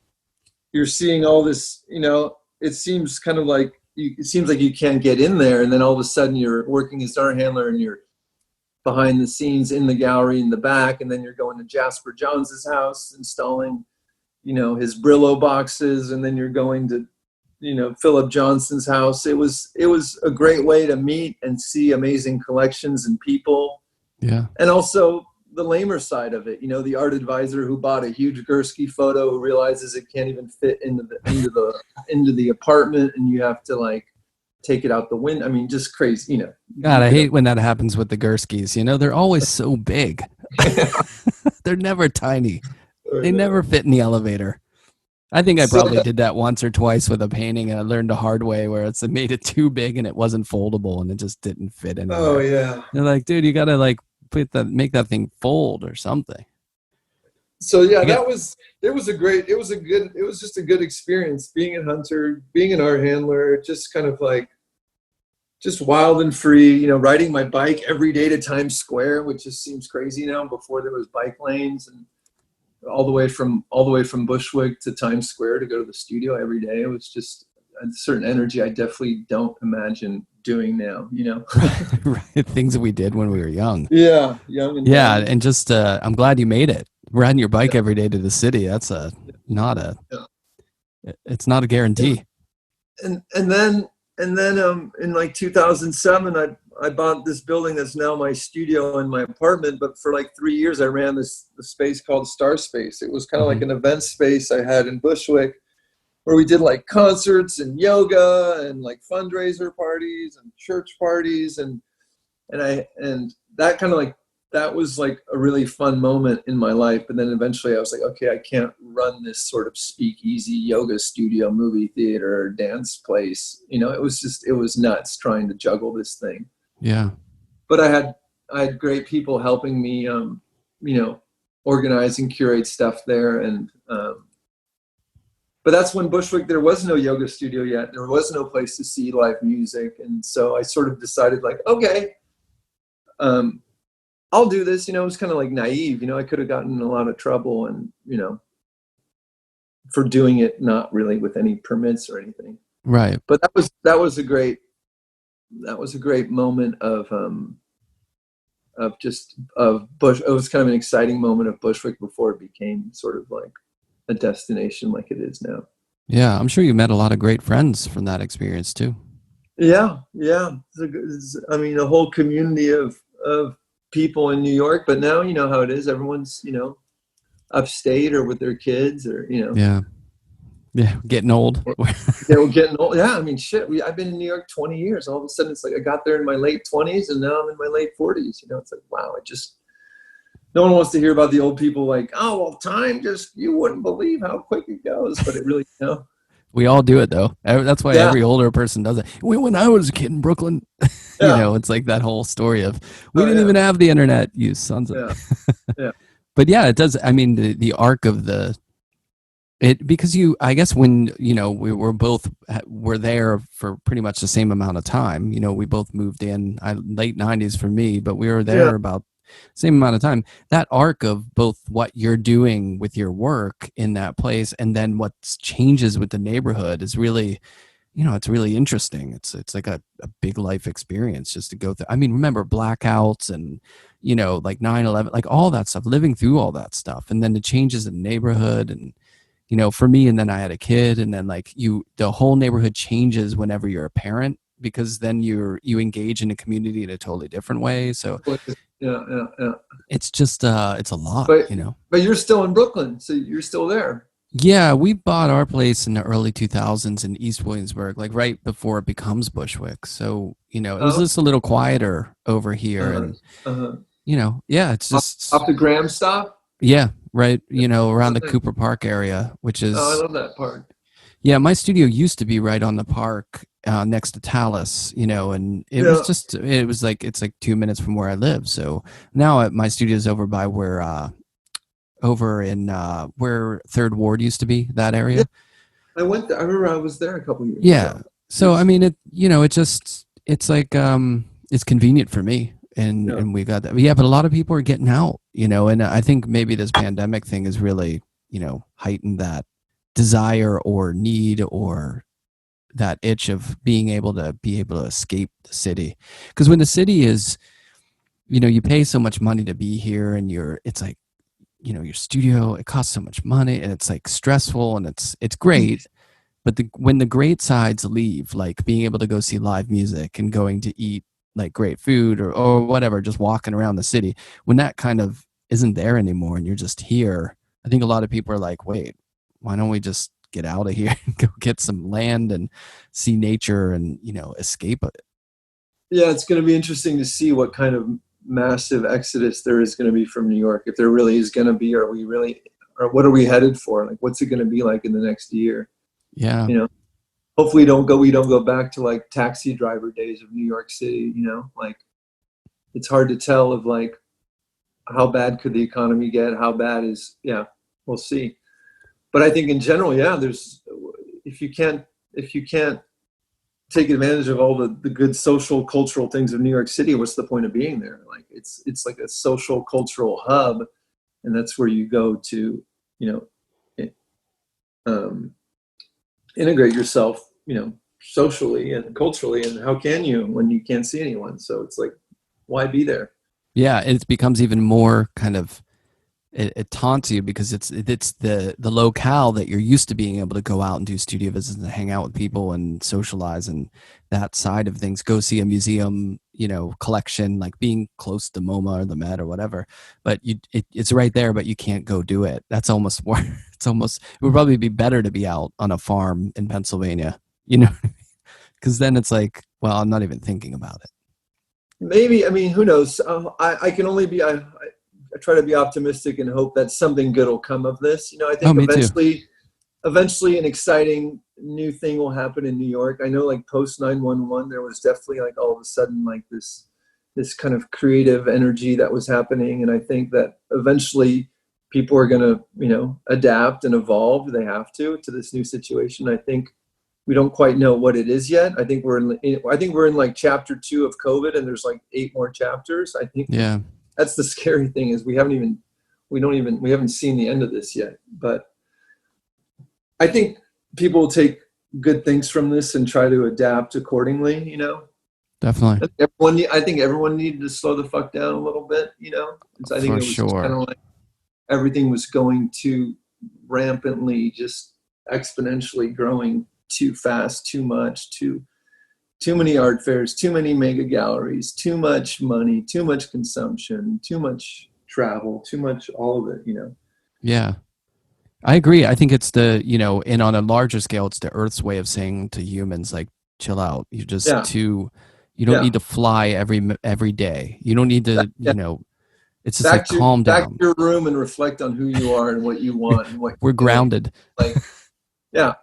You're seeing all this, you know, it seems like you can't get in there, and then all of a sudden you're working as art handler, and you're behind the scenes in the gallery in the back, and then you're going to Jasper Johns's house installing, you know, his Brillo boxes, and then you're going to, you know, Philip Johnson's house. It was a great way to meet and see amazing collections and people. Yeah. And also the lamer side of it, you know, the art advisor who bought a huge Gursky photo who realizes it can't even fit into the apartment, and you have to like take it out the window. I mean, just crazy, you know. God, I hate when that happens with the Gurskys. You know, they're always so big. They're never tiny. They never fit in the elevator. I think I probably did that once or twice with a painting, and I learned the hard way where it made it too big and it wasn't foldable and it just didn't fit in. Oh yeah. They're like, dude, you gotta like make that thing fold or something. So yeah, it was just a good experience being a hunter, being an art handler, just kind of like just wild and free, you know, riding my bike every day to Times Square, which just seems crazy now. Before there was bike lanes, and all the way from Bushwick to Times Square to go to the studio every day. It was just a certain energy I definitely don't imagine doing now, you know. Right, things that we did when we were young. Yeah, young and Yeah, dumb. and just I'm glad you made it. Riding your bike every day to the city. That's it's not a guarantee. And then in like 2007 I bought this building that's now my studio and my apartment, but for like 3 years I ran the space called Star Space. It was kind of like an event space I had in Bushwick, where we did like concerts and yoga and like fundraiser parties and church parties, and that kind of like, that was like a really fun moment in my life. But then eventually I was like, okay, I can't run this sort of speakeasy yoga studio, movie theater, dance place. You know, it was nuts trying to juggle this thing. Yeah. But I had great people helping me, you know, organize and curate stuff there. And, but that's when Bushwick, there was no yoga studio yet. There was no place to see live music. And so I sort of decided like, okay, I'll do this. You know, it was kind of like naive. You know, I could have gotten in a lot of trouble, and, you know, for doing it not really with any permits or anything. Right. But that was a great moment of Bush. It was kind of an exciting moment of Bushwick before it became sort of like a destination like it is now. Yeah, I'm sure you met a lot of great friends from that experience too. Yeah. I mean, a whole community of people in New York, but now you know how it is. Everyone's, you know, upstate or with their kids, or, you know. Yeah, getting old. They were getting old. Yeah, I mean, shit. I've been in New York 20 years. All of a sudden, it's like I got there in my late 20s, and now I'm in my late 40s. You know, it's like, wow. No one wants to hear about the old people. Like, oh well, time you wouldn't believe how quick it goes. But it really, you know. We all do it though. That's why every older person does it. When I was a kid in Brooklyn, you know, it's like that whole story of we didn't even have the internet, you sons of. Yeah. But yeah, it does. I mean, the arc of because I guess when, you know, we're there for pretty much the same amount of time. You know, we both moved in late 90s for me, but we were there about same amount of time. That arc of both what you're doing with your work in that place and then what changes with the neighborhood is really, you know, it's really interesting. It's like a big life experience just to go through. I mean, remember blackouts and, you know, like 9/11, like all that stuff, living through all that stuff, and then the changes in the neighborhood. And, you know, for me, and then I had a kid, and then like the whole neighborhood changes whenever you're a parent, because then you engage in a community in a totally different way. So yeah. It's just it's a lot, but, you know. But you're still in Brooklyn, so you're still there. Yeah, we bought our place in the early 2000s in East Williamsburg, like right before it becomes Bushwick. So, you know, it was just a little quieter over here. And, you know, yeah, it's just off the Graham stop. Yeah, right. You know, around the Cooper Park area, which is. Oh, I love that park. Yeah, my studio used to be right on the park next to Talus, you know, and it was like, it's like 2 minutes from where I live. So now my studio is over by over in where Third Ward used to be, that area. Yeah. I went there. I remember I was there a couple years ago. So, I mean, it's like, it's convenient for me. And we got that. Yeah, but a lot of people are getting out, you know, and I think maybe this pandemic thing has really, you know, heightened that desire or need or that itch of being able to escape the city. Because when the city is, you know, you pay so much money to be here, and it's like, you know, your studio, it costs so much money, and it's like stressful, and it's great. But when the great sides leave, like being able to go see live music and going to eat like great food or whatever, just walking around the city, when that kind of isn't there anymore and you're just here, I think a lot of people are like, wait, why don't we just get out of here and go get some land and see nature and, you know, escape it? Yeah, it's going to be interesting to see what kind of massive exodus there is going to be from New York. If there really is going to be, or what are we headed for? Like, what's it going to be like in the next year? Yeah. You know, hopefully we don't go back to like taxi driver days of New York City, you know, like it's hard to tell of like how bad could the economy get? How bad is, yeah, we'll see. But I think in general, yeah, there's, if you can't take advantage of all the good social, cultural things of New York City, what's the point of being there? Like it's like a social, cultural hub, and that's where you go to, integrate yourself, socially and culturally. And how can you when you can't see anyone? So it's like, why be there? Yeah, it becomes even more kind of, it taunts you because it's the locale that you're used to being able to go out and do studio visits and hang out with people and socialize, and that side of things, go see a museum, collection, like being close to MoMA or the Met or whatever. But it's right there, but you can't go do it. That's almost more. It would probably be better to be out on a farm in Pennsylvania, because then it's like, well, I'm not even thinking about it. Maybe, I mean, who knows? I can only be, I try to be optimistic and hope that something good will come of this. I think eventually an exciting new thing will happen in New York. I know, like post 9/11, there was definitely like all of a sudden like this kind of creative energy that was happening. And I think that eventually people are going to, adapt and evolve. They have to this new situation. I think we don't quite know what it is yet. I think we're in like chapter 2 of COVID, and there's like 8 more chapters. I think that's the scary thing, is we haven't seen the end of this yet. But I think people will take good things from this and try to adapt accordingly, Definitely. I think everyone needed to slow the fuck down a little bit, I think it was kind of like everything was going too rampantly, just exponentially growing too fast, too much, too many art fairs, too many mega galleries, too much money, too much consumption, too much travel, too much all of it, Yeah, I agree. I think it's the, and on a larger scale, it's the Earth's way of saying to humans, like, chill out. You're just you don't need to fly every day. You don't need to, it's just calm down. Back to your room and reflect on who you are and what you want. And what we're grounded. Like, yeah.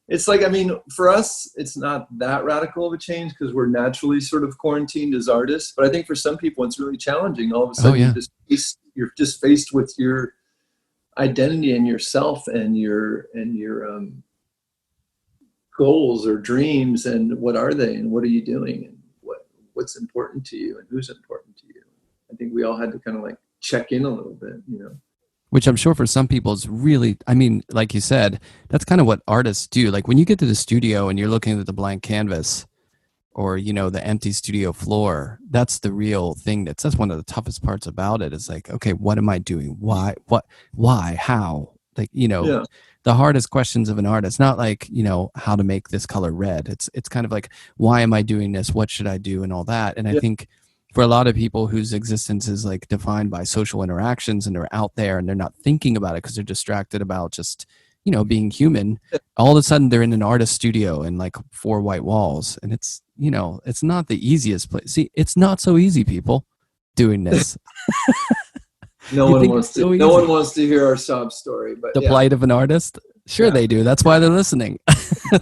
It's like, I mean, for us, it's not that radical of a change because we're naturally sort of quarantined as artists. But I think for some people, it's really challenging. All of a sudden, you're just faced with your identity and yourself and your goals or dreams, and what are they, and what are you doing, and what's important to you, and who's important to you. I think we all had to kind of like check in a little bit, Which I'm sure for some people is really, I mean, like you said, that's kind of what artists do. Like when you get to the studio and you're looking at the blank canvas or, the empty studio floor, that's the real thing. That's one of the toughest parts about it, is like, okay, what am I doing? Why, how? Like, the hardest questions of an artist, not like, how to make this color red. It's kind of like, why am I doing this? What should I do? And all that. And I think for a lot of people whose existence is like defined by social interactions, and they're out there and they're not thinking about it because they're distracted about just, being human, all of a sudden they're in an artist studio and like 4 white walls. And it's, it's not the easiest place. See, it's not so easy, people, doing this. No one wants to hear our sob story, but the plight of an artist. Sure, they do. That's why they're listening.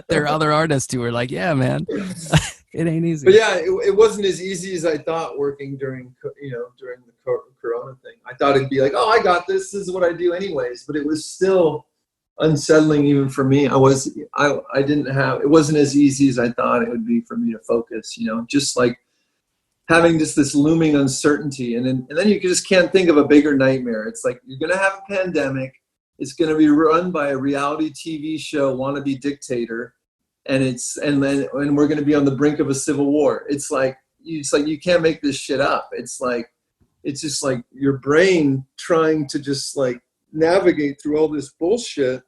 There are other artists who are like, yeah, man, it ain't easy. But yeah, it wasn't as easy as I thought working during the Corona thing. I thought it'd be like, oh, I got this. This is what I do anyways. But it was still unsettling even for me. It wasn't as easy as I thought it would be for me to focus, just like having just this looming uncertainty. And then you just can't think of a bigger nightmare. It's like, you're going to have a pandemic. It's going to be run by a reality TV show wannabe dictator. And we're going to be on the brink of a civil war. It's like you can't make this shit up. It's just like your brain trying to just like navigate through all this bullshit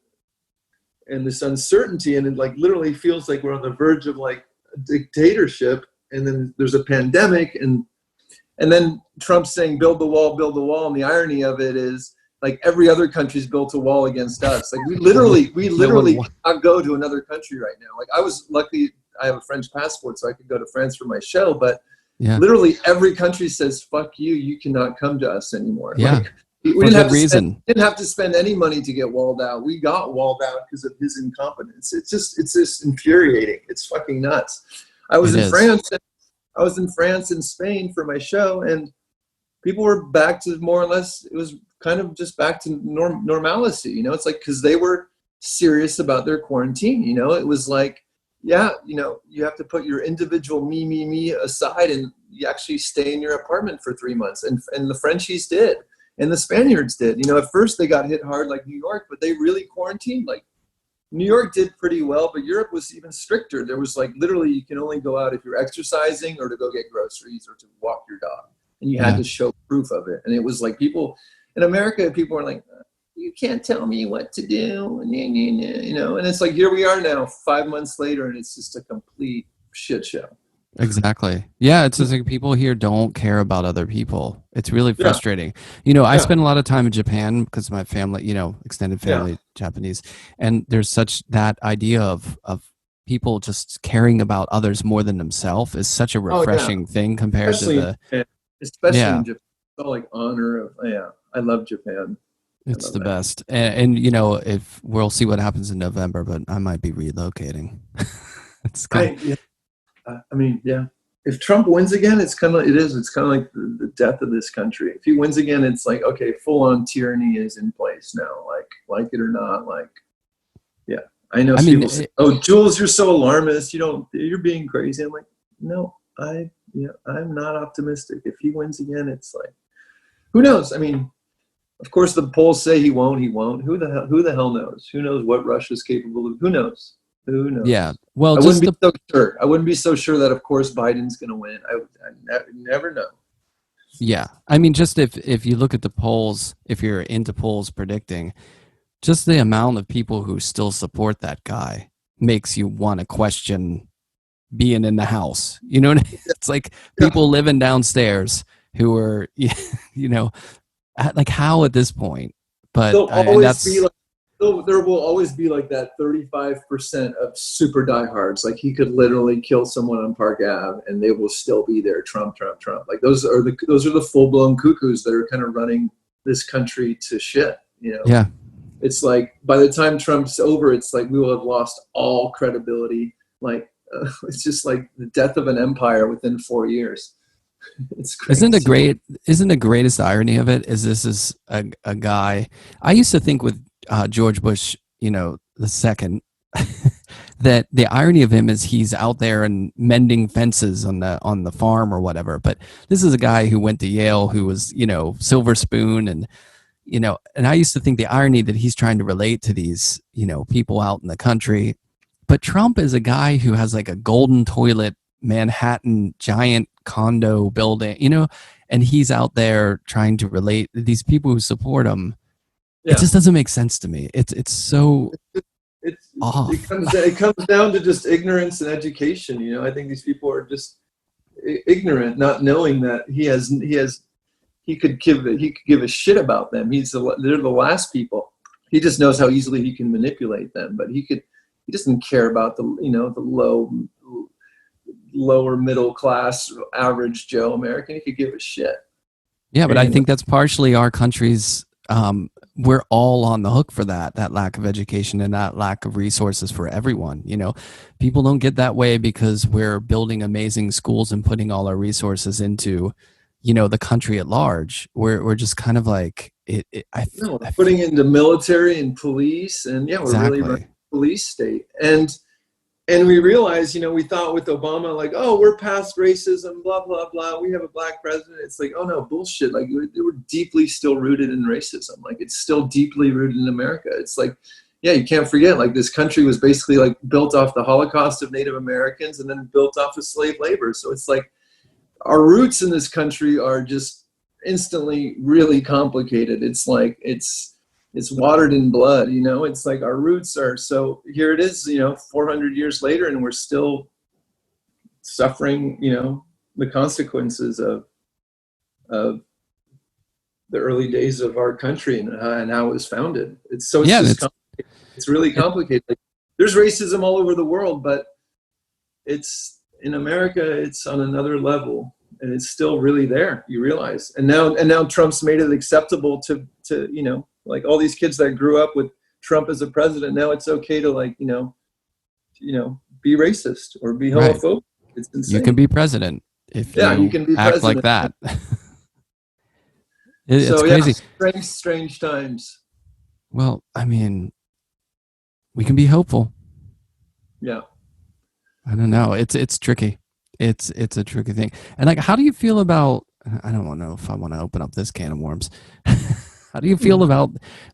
and this uncertainty. And it like literally feels like we're on the verge of like a dictatorship. And then there's a pandemic, and then Trump's saying, build the wall, build the wall. And the irony of it is, like, every other country's built a wall against us. Like, we literally cannot go to another country right now. Like, I was lucky I have a French passport, so I could go to France for my show. But literally every country says, fuck you, you cannot come to us anymore. Yeah. Like, we didn't have to spend any money to get walled out. We got walled out because of his incompetence. It's just infuriating. It's fucking nuts. I was in France and Spain for my show, and people were back to more or less, it was kind of just back to normalcy, you know. It's like, because they were serious about their quarantine, you know. It was like, yeah, you know, you have to put your individual me aside, and you actually stay in your apartment for 3 months. And the Frenchies did, and the Spaniards did. You know, at first they got hit hard like New York, but they really quarantined. Like New York did pretty well, but Europe was even stricter. There was like literally you can only go out if you're exercising or to go get groceries or to walk your dog, and you had to show proof of it. And it was like people in America, people were like, you can't tell me what to do, you know. And it's like, here we are now 5 months later, and it's just a complete shit show. Exactly. Yeah, it's just like people here don't care about other people. It's really frustrating. You know, I spend a lot of time in Japan because my family, you know, extended family, Japanese, and there's such that idea of people just caring about others more than themselves is such a refreshing thing compared to the especially in Japan. It's all like honor of I love Japan. It's the best. And you know, if we'll see what happens in November, but I might be relocating. It's kind of, I mean, if Trump wins again, it's kind of like the death of this country. If he wins again, it's like, okay, full on tyranny is in place now, like it or not. Like, I know people say, oh, Jules, you're so alarmist. You're being crazy. I'm like, no, I'm not optimistic. If he wins again, it's like, who knows? I mean, of course the polls say he won't. Who the hell knows? Who knows what Russia's capable of? Who knows? Yeah. Well, I wouldn't be so sure that, of course, Biden's going to win. I never know. Yeah. I mean, just if you look at the polls, if you're into polls predicting, just the amount of people who still support that guy makes you want to question being in the House. You know what I mean? It's like people living downstairs who are, you know, like how at this point? But there will always be like that 35% of super diehards. Like he could literally kill someone on Park Ave and they will still be there. Trump. Like those are the full blown cuckoos that are kind of running this country to shit. You know? Yeah. It's like by the time Trump's over, it's like we will have lost all credibility. Like it's just like the death of an empire within 4 years. It's crazy. Isn't the greatest irony of it is this is a guy I used to think with George Bush, you know, the second, that the irony of him is he's out there and mending fences on the farm or whatever. But this is a guy who went to Yale, who was, you know, silver spoon, and you know, and I used to think the irony that he's trying to relate to these, you know, people out in the country. But Trump is a guy who has like a golden toilet, Manhattan giant condo building, you know, and he's out there trying to relate these people who support him. It just doesn't make sense to me. It's so off. It comes down to just ignorance and education. You know, I think these people are just ignorant, not knowing that he could give a shit about them. They're the last people. He just knows how easily he can manipulate them, but he doesn't care about the lower middle class average Joe American. He could give a shit. Yeah, but I think that's partially our country's. We're all on the hook for that lack of education and that lack of resources for everyone. You know, people don't get that way because we're building amazing schools and putting all our resources into, you know, the country at large. We're just kind of like putting into military and police, and we're really running a police state. And we realized, you know, we thought with Obama, like, oh, we're past racism, blah, blah, blah. We have a black president. It's like, oh, no, bullshit. Like, we're deeply still rooted in racism. Like, it's still deeply rooted in America. It's like, you can't forget, like, this country was basically, like, built off the Holocaust of Native Americans and then built off of slave labor. So it's like our roots in this country are just instantly really complicated. It's like it's watered in blood, you know. It's like our roots are, so here it is, you know, 400 years later, and we're still suffering, you know, the consequences of the early days of our country and how it was founded. It's really complicated. Like, there's racism all over the world, but it's in America, it's on another level, and it's still really there. You realize, and now Trump's made it acceptable to you know. Like all these kids that grew up with Trump as a president, now it's okay to, like, you know, be racist or be homophobic. It's insane. You can be president if you can be act president like that. It's So crazy. strange times. Well, I mean, we can be hopeful. Yeah. I don't know. It's tricky. It's a tricky thing. And like, how do you feel about? I don't know if I want to open up this can of worms. How do you feel about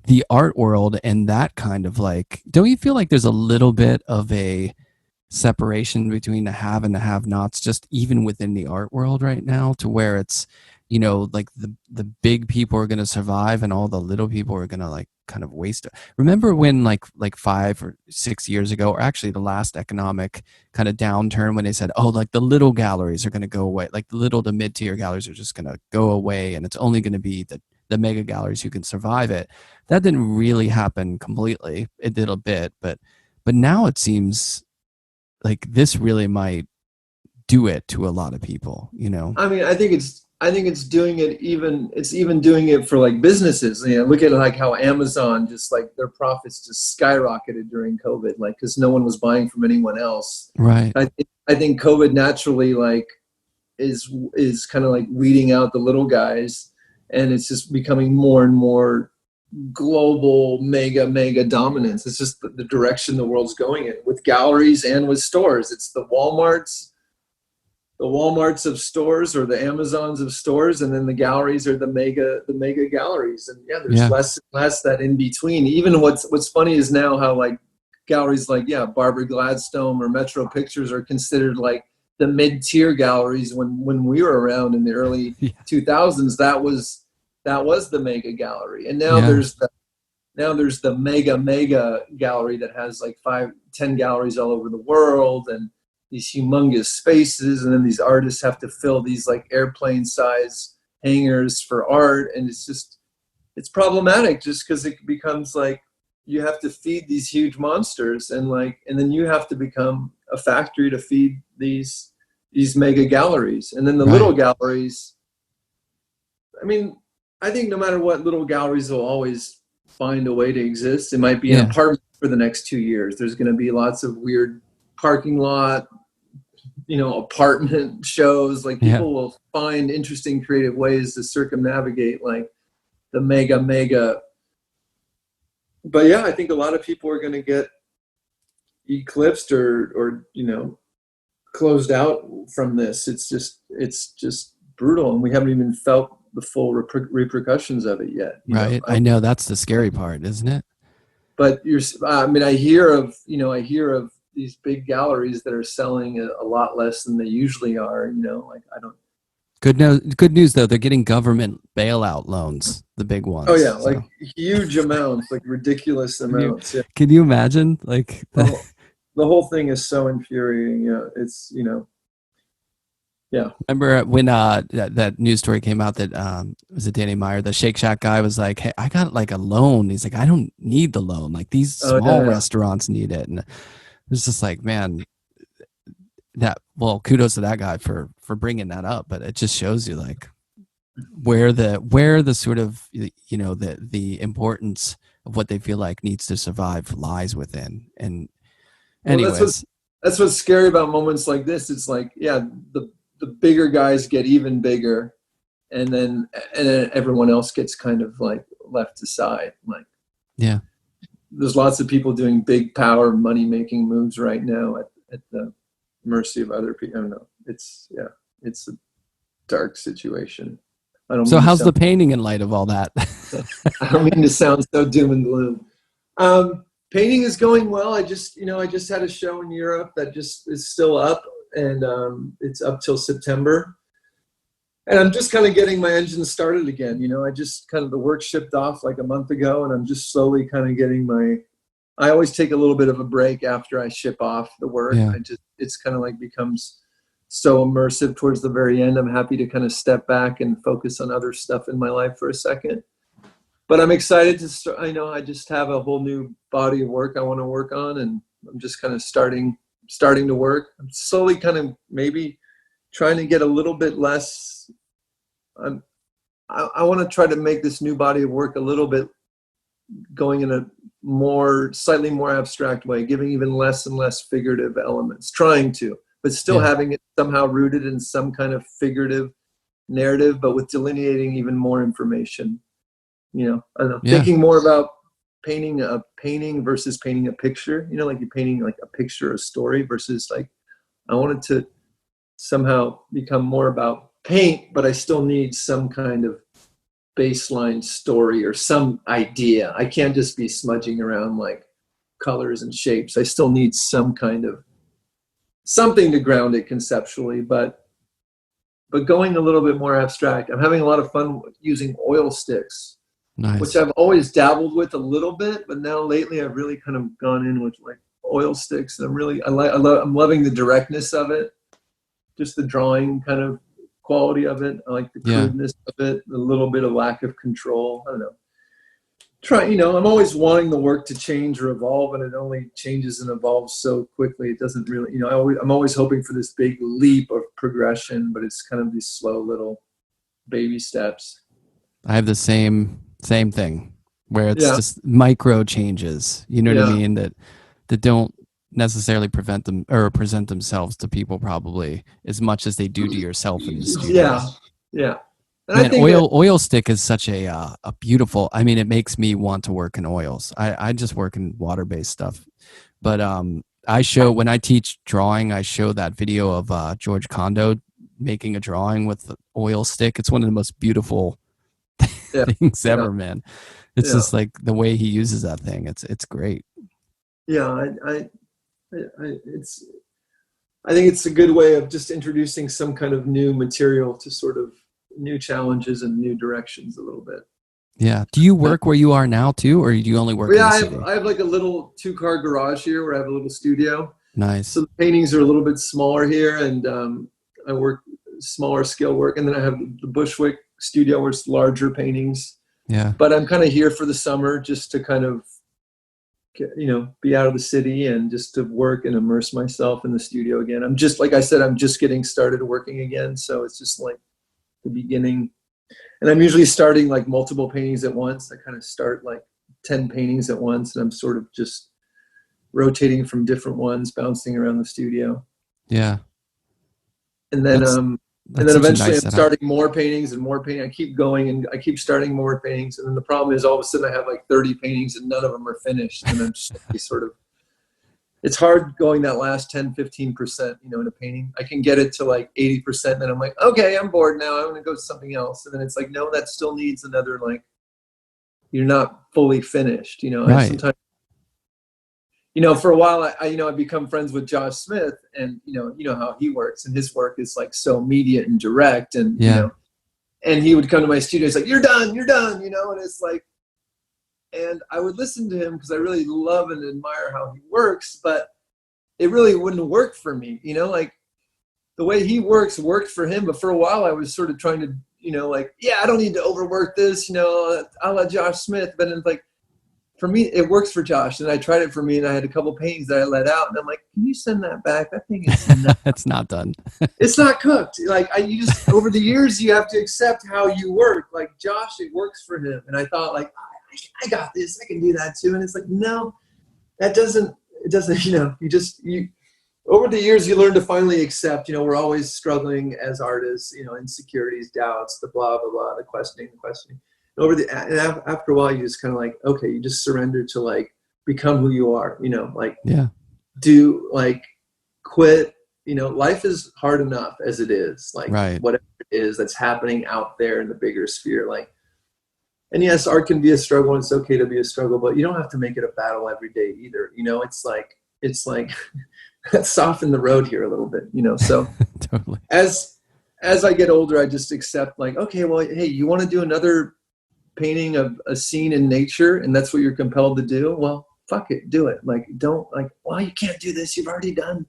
the art world and that kind of like? Don't you feel like there's a little bit of a separation between the have and the have-nots, just even within the art world right now, to where it's, like the big people are going to survive and all the little people are going to like kind of waste it. Remember when like 5 or 6 years ago, or actually the last economic kind of downturn, when they said, oh, like the little galleries are going to go away, like the little to mid-tier galleries are just going to go away, and it's only going to be the mega galleries who can survive it. That didn't really happen completely. It did a bit, but now it seems like this really might do it to a lot of people, I mean, I think it's doing it even doing it for like businesses. Look at like how Amazon, just like their profits just skyrocketed during COVID, like because no one was buying from anyone else. Right. I think COVID naturally like is kind of like weeding out the little guys, and it's just becoming more and more global mega dominance. It's just the direction the world's going in with galleries and with stores. It's the Walmarts of stores, or the Amazons of stores, and then the galleries are the mega galleries. And there's less and less that in between. Even what's funny is now how like galleries like Barbara Gladstone or Metro Pictures are considered like the mid-tier galleries. When we were around in the early 2000s, that was the mega gallery. And now there's the mega gallery that has like 5-10 galleries all over the world, and these humongous spaces, and then these artists have to fill these like airplane size hangars for art. And it's problematic just because it becomes like you have to feed these huge monsters, and then you have to become a factory to feed these mega galleries. And then the little galleries, I mean, I think no matter what, little galleries will always find a way to exist. It might be an apartment for the next 2 years. There's going to be lots of weird parking lot, apartment shows. Like people will find interesting creative ways to circumnavigate like the mega. But I think a lot of people are going to get eclipsed or closed out from this. It's just brutal, and we haven't even felt the full repercussions of it yet. Right. I know that's the scary part, isn't it? But I hear of these big galleries that are selling a lot less than they usually are. Good news though, they're getting government bailout loans, the big ones. Oh yeah, like huge amounts, like ridiculous amounts. Can you imagine? Like the whole thing is so infuriating. It's Remember when that news story came out that was it Danny Meyer, the Shake Shack guy, was like, hey, I got like a loan. He's like, I don't need the loan. Like these small restaurants need it. And it was just like, man, kudos to that guy for bringing that up. But it just shows you like where the sort of, the importance of what they feel like needs to survive lies within. And anyways, that's what's scary about moments like this. It's like, the bigger guys get even bigger, and then everyone else gets kind of like left aside. Like, there's lots of people doing big power money making moves right now at the mercy of other people. I don't know. It's a dark situation. So how's the painting in light of all that? I don't mean to sound so doom and gloom. Painting is going well. I just had a show in Europe that just is still up, and it's up till September. And I'm just kind of getting my engine started again. I just kind of, the work shipped off like a month ago, and I'm just slowly kind of getting I always take a little bit of a break after I ship off the work. It's kind of like becomes so immersive towards the very end. I'm happy to kind of step back and focus on other stuff in my life for a second. But I'm excited to start. I know I just have a whole new body of work I want to work on, and I'm just kind of starting to work. I'm slowly kind of maybe trying to get a little bit less. I want to try to make this new body of work a little bit going in a slightly more abstract way, giving even less and less figurative elements, trying to, but still having it somehow rooted in some kind of figurative narrative, but with delineating even more information. I don't know, Yeah. thinking more about painting a painting versus painting a picture, like you're painting like a picture, a story, versus like, I wanted to somehow become more about paint, but I still need some kind of baseline story or some idea. I can't just be smudging around like colors and shapes. I still need some kind of something to ground it conceptually, but going a little bit more abstract. I'm having a lot of fun using oil sticks. Nice. Which I've always dabbled with a little bit, but now lately I've really kind of gone in with like oil sticks. And I'm loving the directness of it, just the drawing kind of quality of it. I like the crudeness of it, a little bit of lack of control. I don't know. I'm always wanting the work to change or evolve, and it only changes and evolves so quickly. It doesn't really, I'm always hoping for this big leap of progression, but it's kind of these slow little baby steps. I have the same thing where it's just micro changes, you know what I mean, that don't necessarily prevent them or present themselves to people probably as much as they do to yourself in the studio. And man, I think oil stick is such a beautiful, I mean, it makes me want to work in oils. I just work in water-based stuff, but when I teach drawing, I show that video of George Condo making a drawing with the oil stick. It's one of the most beautiful things ever, man. It's just like the way he uses that thing. It's great. I think it's a good way of just introducing some kind of new material to sort of new challenges and new directions a little bit. Yeah. Do you work where you are now too, or do you only work in the city? I have like a little 2-car garage here where I have a little studio. Nice. So the paintings are a little bit smaller here, and I work smaller scale work. And then I have the Bushwick studio where it's larger paintings. Yeah. But I'm kind of here for the summer just to kind of, be out of the city and just to work and immerse myself in the studio again. I'm just, like I said, I'm just getting started working again. So it's just like the beginning. And I'm usually starting like multiple paintings at once. I kind of start like 10 paintings at once, and I'm sort of just rotating from different ones, bouncing around the studio. Yeah. And then, and then eventually nice I'm starting more paintings and more painting. I keep going and I keep starting more paintings. And then the problem is all of a sudden I have like 30 paintings and none of them are finished. And I'm just sort of, it's hard going that last 10, 15%, in a painting. I can get it to like 80%. And then I'm like, okay, I'm bored now. I want to go to something else. And then it's like, no, that still needs another, like, you're not fully finished, Right. Sometimes, for a while, I become friends with Josh Smith, and you know how he works, and his work is like so immediate and direct, and and he would come to my studio. It's like, you're done, and it's like, and I would listen to him because I really love and admire how he works, but it really wouldn't work for me, like the way he works worked for him, but for a while I was sort of trying to, I don't need to overwork this, a la Josh Smith, but it's like, for me, it works for Josh, and I tried it for me, and I had a couple paintings that I let out, and I'm like, can you send that back? That thing is not, it's not done. It's not cooked. Like, you just, over the years, you have to accept how you work. Like, Josh, it works for him. And I thought, like, I got this. I can do that too. And it's like, no, it doesn't, over the years, you learn to finally accept, we're always struggling as artists, insecurities, doubts, the blah, blah, blah, the questioning. And after a while, you just kind of like, okay, you just surrender to like become who you are, do like quit, life is hard enough as it is, like whatever it is that's happening out there in the bigger sphere. Like, and yes, art can be a struggle, and it's okay to be a struggle, but you don't have to make it a battle every day either. It's like let's soften the road here a little bit, so totally. As I get older, I just accept like, okay, well, hey, you want to do another painting of a scene in nature, and that's what you're compelled to do? Well, fuck it, do it. Like, don't like, well, you can't do this, you've already done,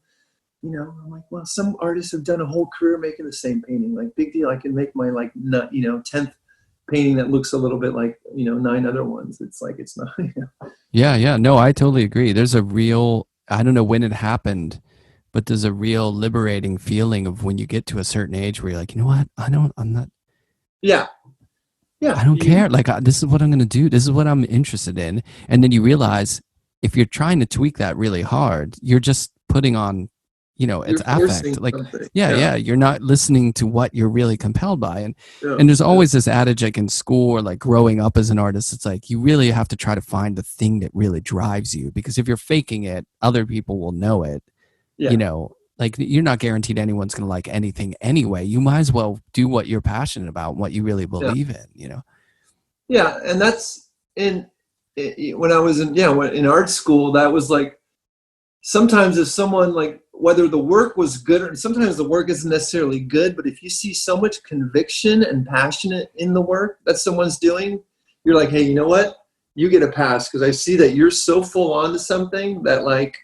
I'm like, well, some artists have done a whole career making the same painting. Like, big deal, I can make my like 10th painting that looks a little bit like 9 other ones. It's like, it's not. Yeah, no, I totally agree. There's a real, I don't know when it happened, but there's a real liberating feeling of when you get to a certain age where you're like, you know what, I'm not. Yeah, I don't care. Like, this is what I'm going to do. This is what I'm interested in. And then you realize if you're trying to tweak that really hard, you're just putting on it's You're forcing affect. Like, something. yeah, you're not listening to what you're really compelled by. And Yeah. and there's always this adage, like in school or like growing up as an artist, it's like you really have to try to find the thing that really drives you, because if you're faking it, other people will know it. Yeah. Like you're not guaranteed anyone's going to like anything anyway. You might as well do what you're passionate about and what you really believe in. Yeah, and that's when I was in art school, that was like, sometimes if someone, like, whether the work was good, or sometimes the work isn't necessarily good, but if you see so much conviction and passion in the work that someone's doing, you're like, hey, you know what? You get a pass, because I see that you're so full on to something that, like,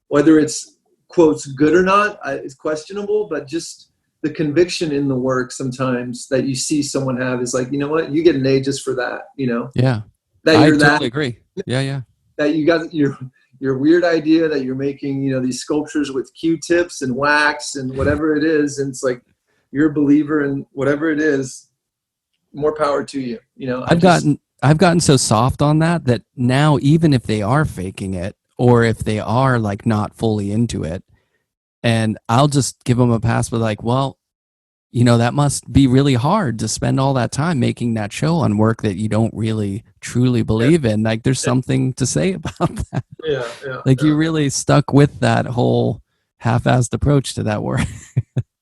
whether it's quotes good or not is questionable, but just the conviction in the work sometimes that you see someone have is like, you know what? You get an A just for that, Yeah. That I you're totally agree. Yeah. that you got your weird idea that you're making, these sculptures with Q-tips and wax and whatever it is. And it's like, you're a believer in whatever it is, more power to you. I've gotten so soft on that now, even if they are faking it, or if they are like not fully into it, and I'll just give them a pass, but like, well, that must be really hard to spend all that time making that show on work that you don't really truly believe in. Like, there's something to say about that. Yeah. Like, you really stuck with that whole half-assed approach to that work.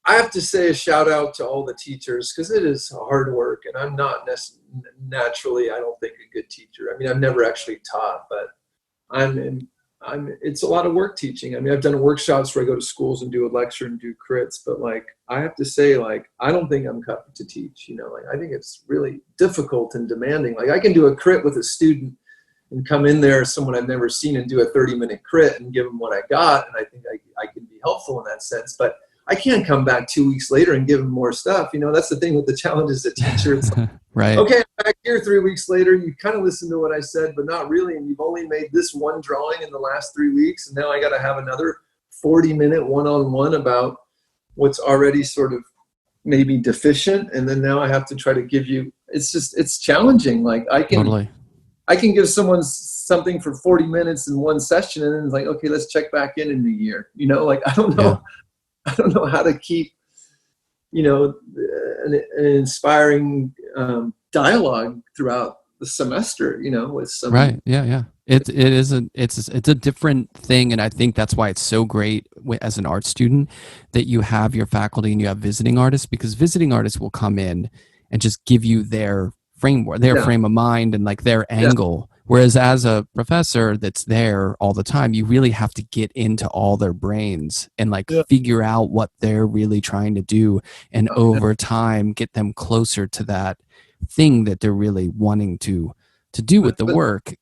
I have to say a shout out to all the teachers, because it is hard work, and I'm not naturally, I don't think, a good teacher. I mean, I've never actually taught, but it's a lot of work teaching. I mean, I've done workshops where I go to schools and do a lecture and do crits, but like, I have to say, like, I don't think I'm cut to teach, like, I think it's really difficult and demanding. Like, I can do a crit with a student and come in there, someone I've never seen, and do a 30-minute crit and give them what I got. And I think I can be helpful in that sense, but I can't come back 2 weeks later and give them more stuff. That's the thing with the challenge as a teacher. It's like, right. Okay, I'm back here 3 weeks later. You kind of listened to what I said, but not really. And you've only made this one drawing in the last 3 weeks. And now I got to have another 40-minute one-on-one about what's already sort of maybe deficient. And then now I have to try to give you, it's challenging. Like, I can give someone something for 40 minutes in one session, and then it's like, okay, let's check back in a year. Like, I don't know. Yeah. I don't know how to keep, an inspiring dialogue throughout the semester, with some. Right. Yeah. It's a different thing. And I think that's why it's so great as an art student that you have your faculty and you have visiting artists, because visiting artists will come in and just give you their framework, their frame of mind, and like their angle. Whereas as a professor that's there all the time, you really have to get into all their brains and like figure out what they're really trying to do. And over time, get them closer to that thing that they're really wanting to do with the work.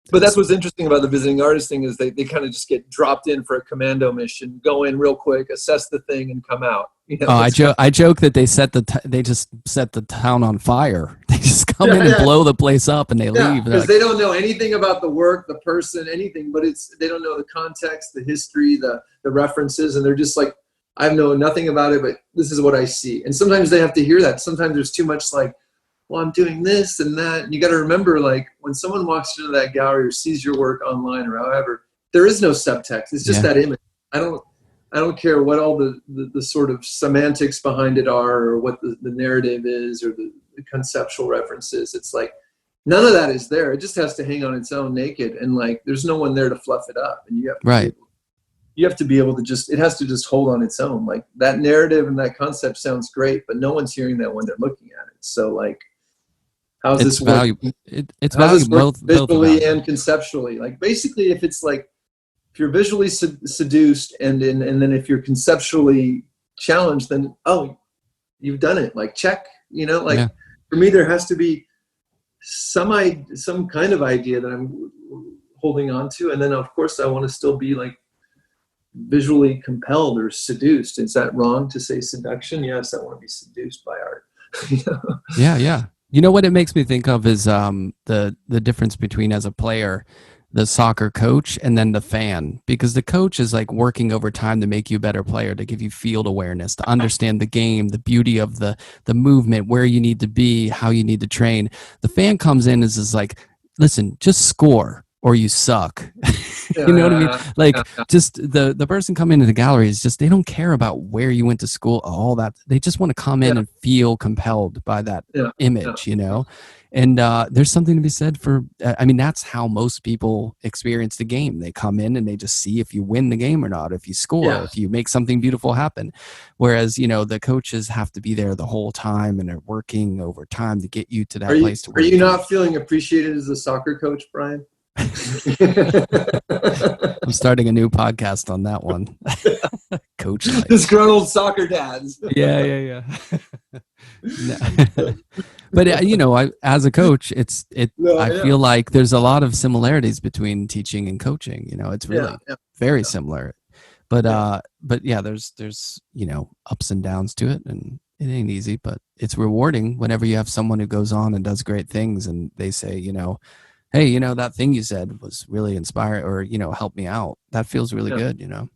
But that's what's interesting about the visiting artist thing, is they kind of just get dropped in for a commando mission, go in real quick, assess the thing, and come out. I joke that they just set the town on fire. They just come in and blow the place up, and they leave. Because they don't know anything about the work, the person, anything. But they don't know the context, the history, the references, and they're just like, I know nothing about it, but this is what I see. And sometimes they have to hear that. Sometimes there's too much like, well, I'm doing this and that. And you got to remember, like, when someone walks into that gallery or sees your work online or however, there is no subtext. It's just that image. I don't care what all the sort of semantics behind it are, or what the narrative is, or the conceptual references. It's like, none of that is there. It just has to hang on its own naked. And like, there's no one there to fluff it up. And you have to be able to it has to just hold on its own. Like, that narrative and that concept sounds great, but no one's hearing that when they're looking at it. So like, how's this valuable? It's valuable both visually and conceptually. Like, basically, if you're visually seduced and then if you're conceptually challenged, then you've done it. Like, check. For me, there has to be some kind of idea that I'm holding on to, and then of course I want to still be like visually compelled or seduced. Is that wrong to say seduction? Yes, I want to be seduced by art. Yeah. You know what it makes me think of is the difference between, as a player, the soccer coach and then the fan, because the coach is like working over time to make you a better player, to give you field awareness, to understand the game, the beauty of the movement, where you need to be, how you need to train. The fan comes in is like, listen, just score or you suck. You know what I mean? Like, yeah. just the person coming into the gallery is just, they don't care about where you went to school, all that. They just want to come in and feel compelled by that image, you know? And there's something to be said for, I mean, that's how most people experience the game. They come in and they just see if you win the game or not, if you score, if you make something beautiful happen. Whereas, you know, the coaches have to be there the whole time and are working over time to get you to that place. Are you not feeling appreciated as a soccer coach, Brian? I'm starting a new podcast on that one. Coach life. Disgruntled soccer dads. Yeah. But you know, as a coach, I feel like there's a lot of similarities between teaching and coaching. You know, it's really very similar. But yeah, there's you know, ups and downs to it, and it ain't easy, but it's rewarding whenever you have someone who goes on and does great things, and they say, you know, hey, you know, that thing you said was really inspiring, or, you know, help me out. That feels really good, you know.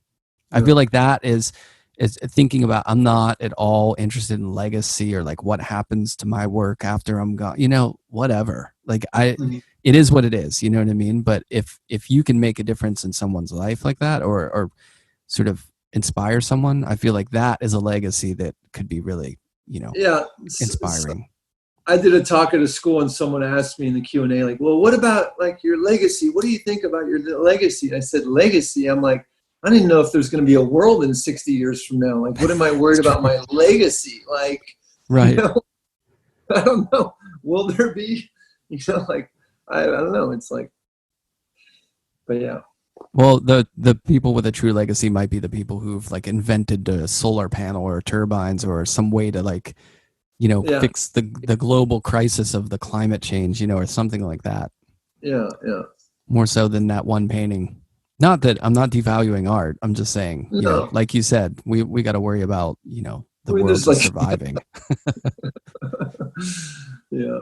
I feel like that is thinking about, I'm not at all interested in legacy or like what happens to my work after I'm gone, you know, whatever. Like it is what it is, you know what I mean? But if you can make a difference in someone's life like that, or sort of inspire someone, I feel like that is a legacy that could be really, you know, inspiring. I did a talk at a school and someone asked me in the Q&A, like, well, what about like your legacy? What do you think about your legacy? And I said, legacy? I'm like, I didn't know if there's going to be a world in 60 years from now. Like, what am I worried about my legacy? Like, right. You know, I don't know. Will there be, you know, like, I don't know. It's like, but yeah. Well, the people with a true legacy might be the people who've like invented a solar panel or turbines or some way to like, you know, fix the global crisis of the climate change, you know, or something like that. Yeah. More so than that one painting. Not that I'm not devaluing art. I'm just saying, you know, like you said, we got to worry about, you know, the world surviving. Yeah.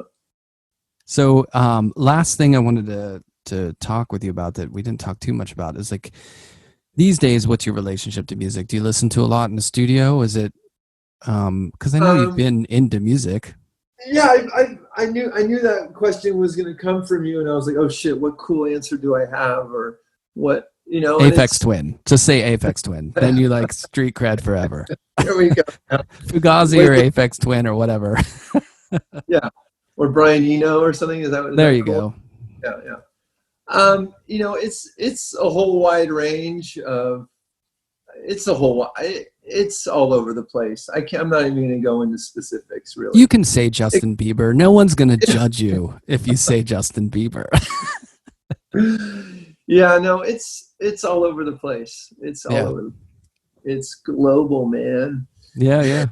So, last thing I wanted to talk with you about that we didn't talk too much about is like these days, what's your relationship to music? Do you listen to a lot in the studio? Is it, because I know you've been into music. Yeah, I knew that question was going to come from you, and I was like, oh shit, what cool answer do I have, or what, you know? Aphex Twin. Just say Aphex Twin. Then you like street cred forever. There we go. Fugazi or Aphex Twin or whatever. Yeah, or Brian Eno or something. Is that? There you go. Yeah. You know, it's a whole wide range of. It's all over the place. I'm not even going to go into specifics, really. You can say Justin Bieber. No one's going to judge you if you say Justin Bieber. Yeah, no, it's all over the place. It's all over. It's global, man. Yeah.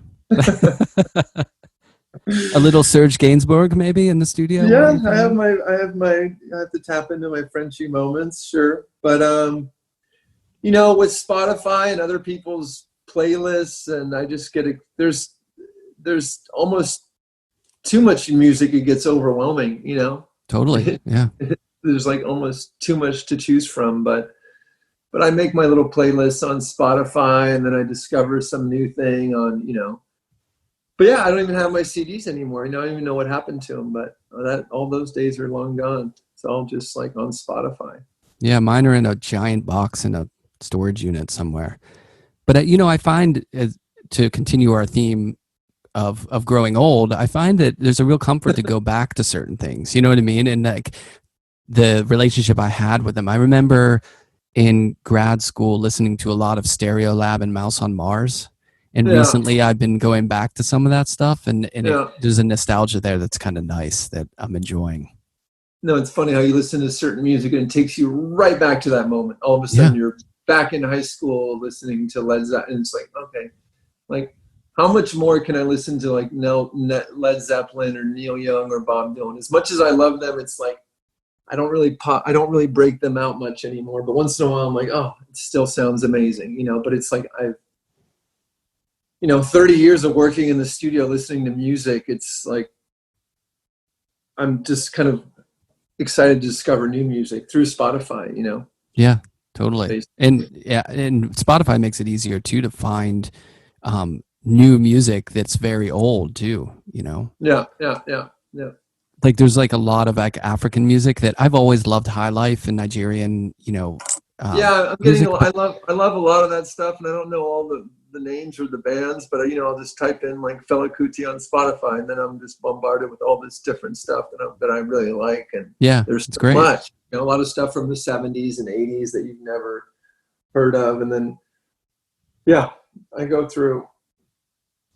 A little Serge Gainsbourg maybe in the studio. Yeah, I have to tap into my Frenchy moments, sure. But you know, with Spotify and other people's playlists, and I just get there's almost too much music. It gets overwhelming, you know. Totally. Yeah. There's like almost too much to choose from, but I make my little playlists on Spotify, and then I discover some new thing on, you know. But yeah, I don't even have my CDs anymore. You know, I don't even know what happened to them, but all those days are long gone. It's all just like on Spotify. Yeah, mine are in a giant box in a storage unit somewhere. But you know, I find, to continue our theme of growing old, I find that there's a real comfort to go back to certain things. You know what I mean? And like the relationship I had with them. I remember in grad school listening to a lot of Stereolab and Mouse on Mars. And recently I've been going back to some of that stuff, and there's a nostalgia there that's kind of nice that I'm enjoying. No, it's funny how you listen to certain music and it takes you right back to that moment. All of a sudden you're back in high school listening to Led Zeppelin, and it's like, okay, like how much more can I listen to like Led Zeppelin or Neil Young or Bob Dylan? As much as I love them, it's like I don't really break them out much anymore. But once in a while, I'm like, oh, it still sounds amazing, you know. But it's like 30 years of working in the studio listening to music. It's like I'm just kind of excited to discover new music through Spotify, you know. Yeah, totally. And Spotify makes it easier too to find new music that's very old too, you know. Yeah. Like there's like a lot of like African music that I've always loved, high life and Nigerian, you know, Yeah, I'm music. getting. I love a lot of that stuff, and I don't know all the names or the bands, but I'll just type in like Fela Kuti on Spotify, and then I'm just bombarded with all this different stuff that I really like. And Yeah, there's it's so great. much, a lot of stuff from the 70s and 80s that you've never heard of, and then I go through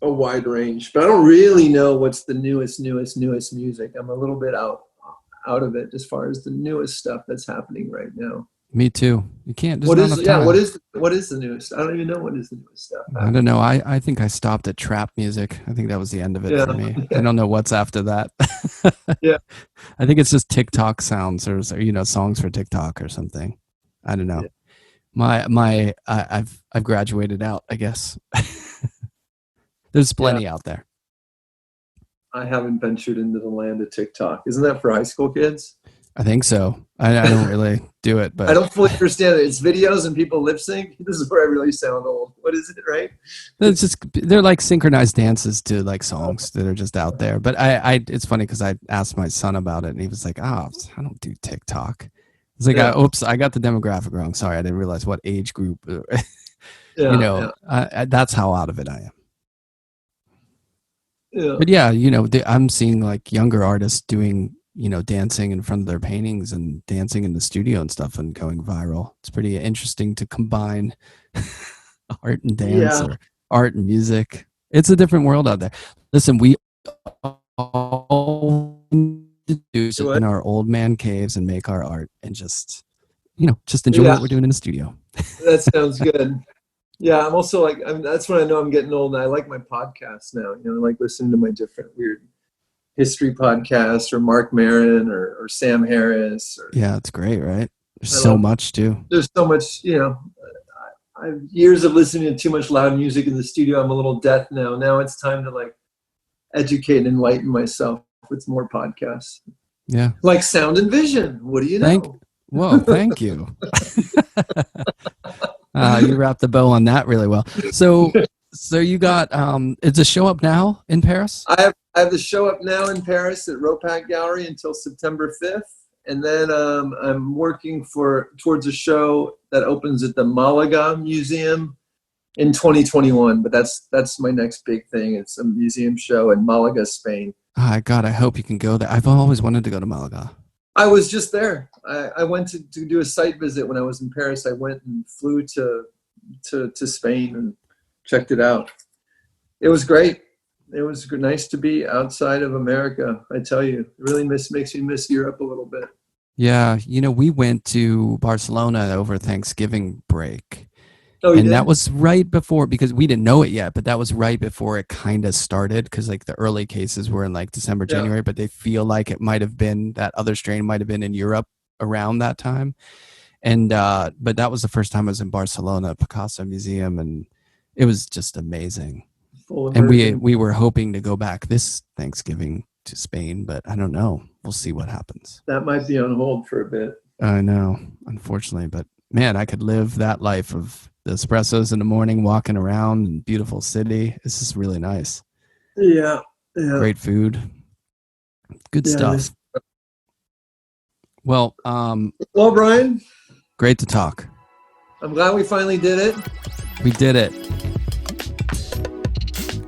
a wide range, but I don't really know what's the newest music. I'm a little bit out of it as far as the newest stuff that's happening right now. Me too. You can't. What is the newest? I don't even know what is the newest stuff. I don't know. I think I stopped at trap music. I think that was the end of it for me. I don't know what's after that. Yeah. I think it's just TikTok sounds or songs for TikTok or something. I don't know. Yeah. I've graduated out, I guess. There's plenty out there. I haven't ventured into the land of TikTok. Isn't that for high school kids? I think so. I don't really do it, but I don't fully understand it. It's videos and people lip sync. This is where I really sound old. What is it, right? They're like synchronized dances to like songs that are just out there. But it's funny because I asked my son about it and he was like, I don't do TikTok. It's like, oops, I got the demographic wrong. Sorry, I didn't realize what age group. That's how out of it I am. Yeah. But I'm seeing like younger artists doing dancing in front of their paintings and dancing in the studio and stuff and going viral. It's pretty interesting to combine art and dance or art and music. It's a different world out there. Listen, we all do sit in our old man caves and make our art and just enjoy what we're doing in the studio. That sounds good. Yeah, I'm also like, that's when I know I'm getting old and I like my podcasts now. I like listening to my different weird history podcasts or Mark Maron or Sam Harris. Yeah, it's great, right? There's so much too. There's so much, I have years of listening to too much loud music in the studio. I'm a little deaf now. Now it's time to like educate and enlighten myself with more podcasts. Yeah. Like Sound and Vision. What do you know? Thank you. You wrapped the bow on that really well. So you got, is the show up now in Paris? I have the show up now in Paris at Ropac Gallery until September 5th. And then I'm working towards a show that opens at the Malaga Museum in 2021. But that's my next big thing. It's a museum show in Malaga, Spain. God, I hope you can go there. I've always wanted to go to Malaga. I was just there. I went to do a site visit when I was in Paris. I went and flew to Spain and checked it out. It was great. It was nice to be outside of America. I tell you, it really makes me miss Europe a little bit. Yeah. We went to Barcelona over Thanksgiving break. Oh, and that was right before, because we didn't know it yet, but that was right before it kind of started, because like the early cases were in like December, January, but they feel like it might have been, that other strain might have been in Europe around that time. And but that was the first time I was in Barcelona, Picasso Museum, and it was just amazing. And we were hoping to go back this Thanksgiving to Spain, but I don't know. We'll see what happens. That might be on hold for a bit. I know, unfortunately, but man, I could live that life of the espressos in the morning, walking around in beautiful city. This is really nice. Yeah. Great food. Good stuff. Well, Brian. Great to talk. I'm glad we finally did it. We did it.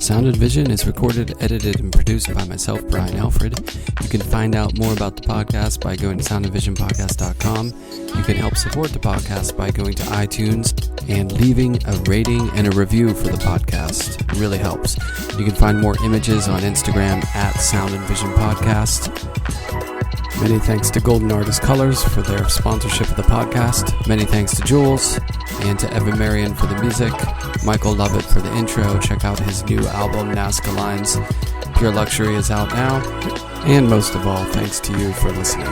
Sound and Vision is recorded, edited, and produced by myself, Brian Alfred. You can find out more about the podcast by going to soundandvisionpodcast.com. You can help support the podcast by going to iTunes and leaving a rating and a review for the podcast. It really helps. You can find more images on Instagram at Sound and Vision Podcast. Many thanks to Golden Artist Colors for their sponsorship of the podcast. Many thanks to Jules and to Evan Marion for the music. Michael Lovett for the intro. Check out his new album, Nazca Lines. Pure Luxury is out now. And most of all, thanks to you for listening.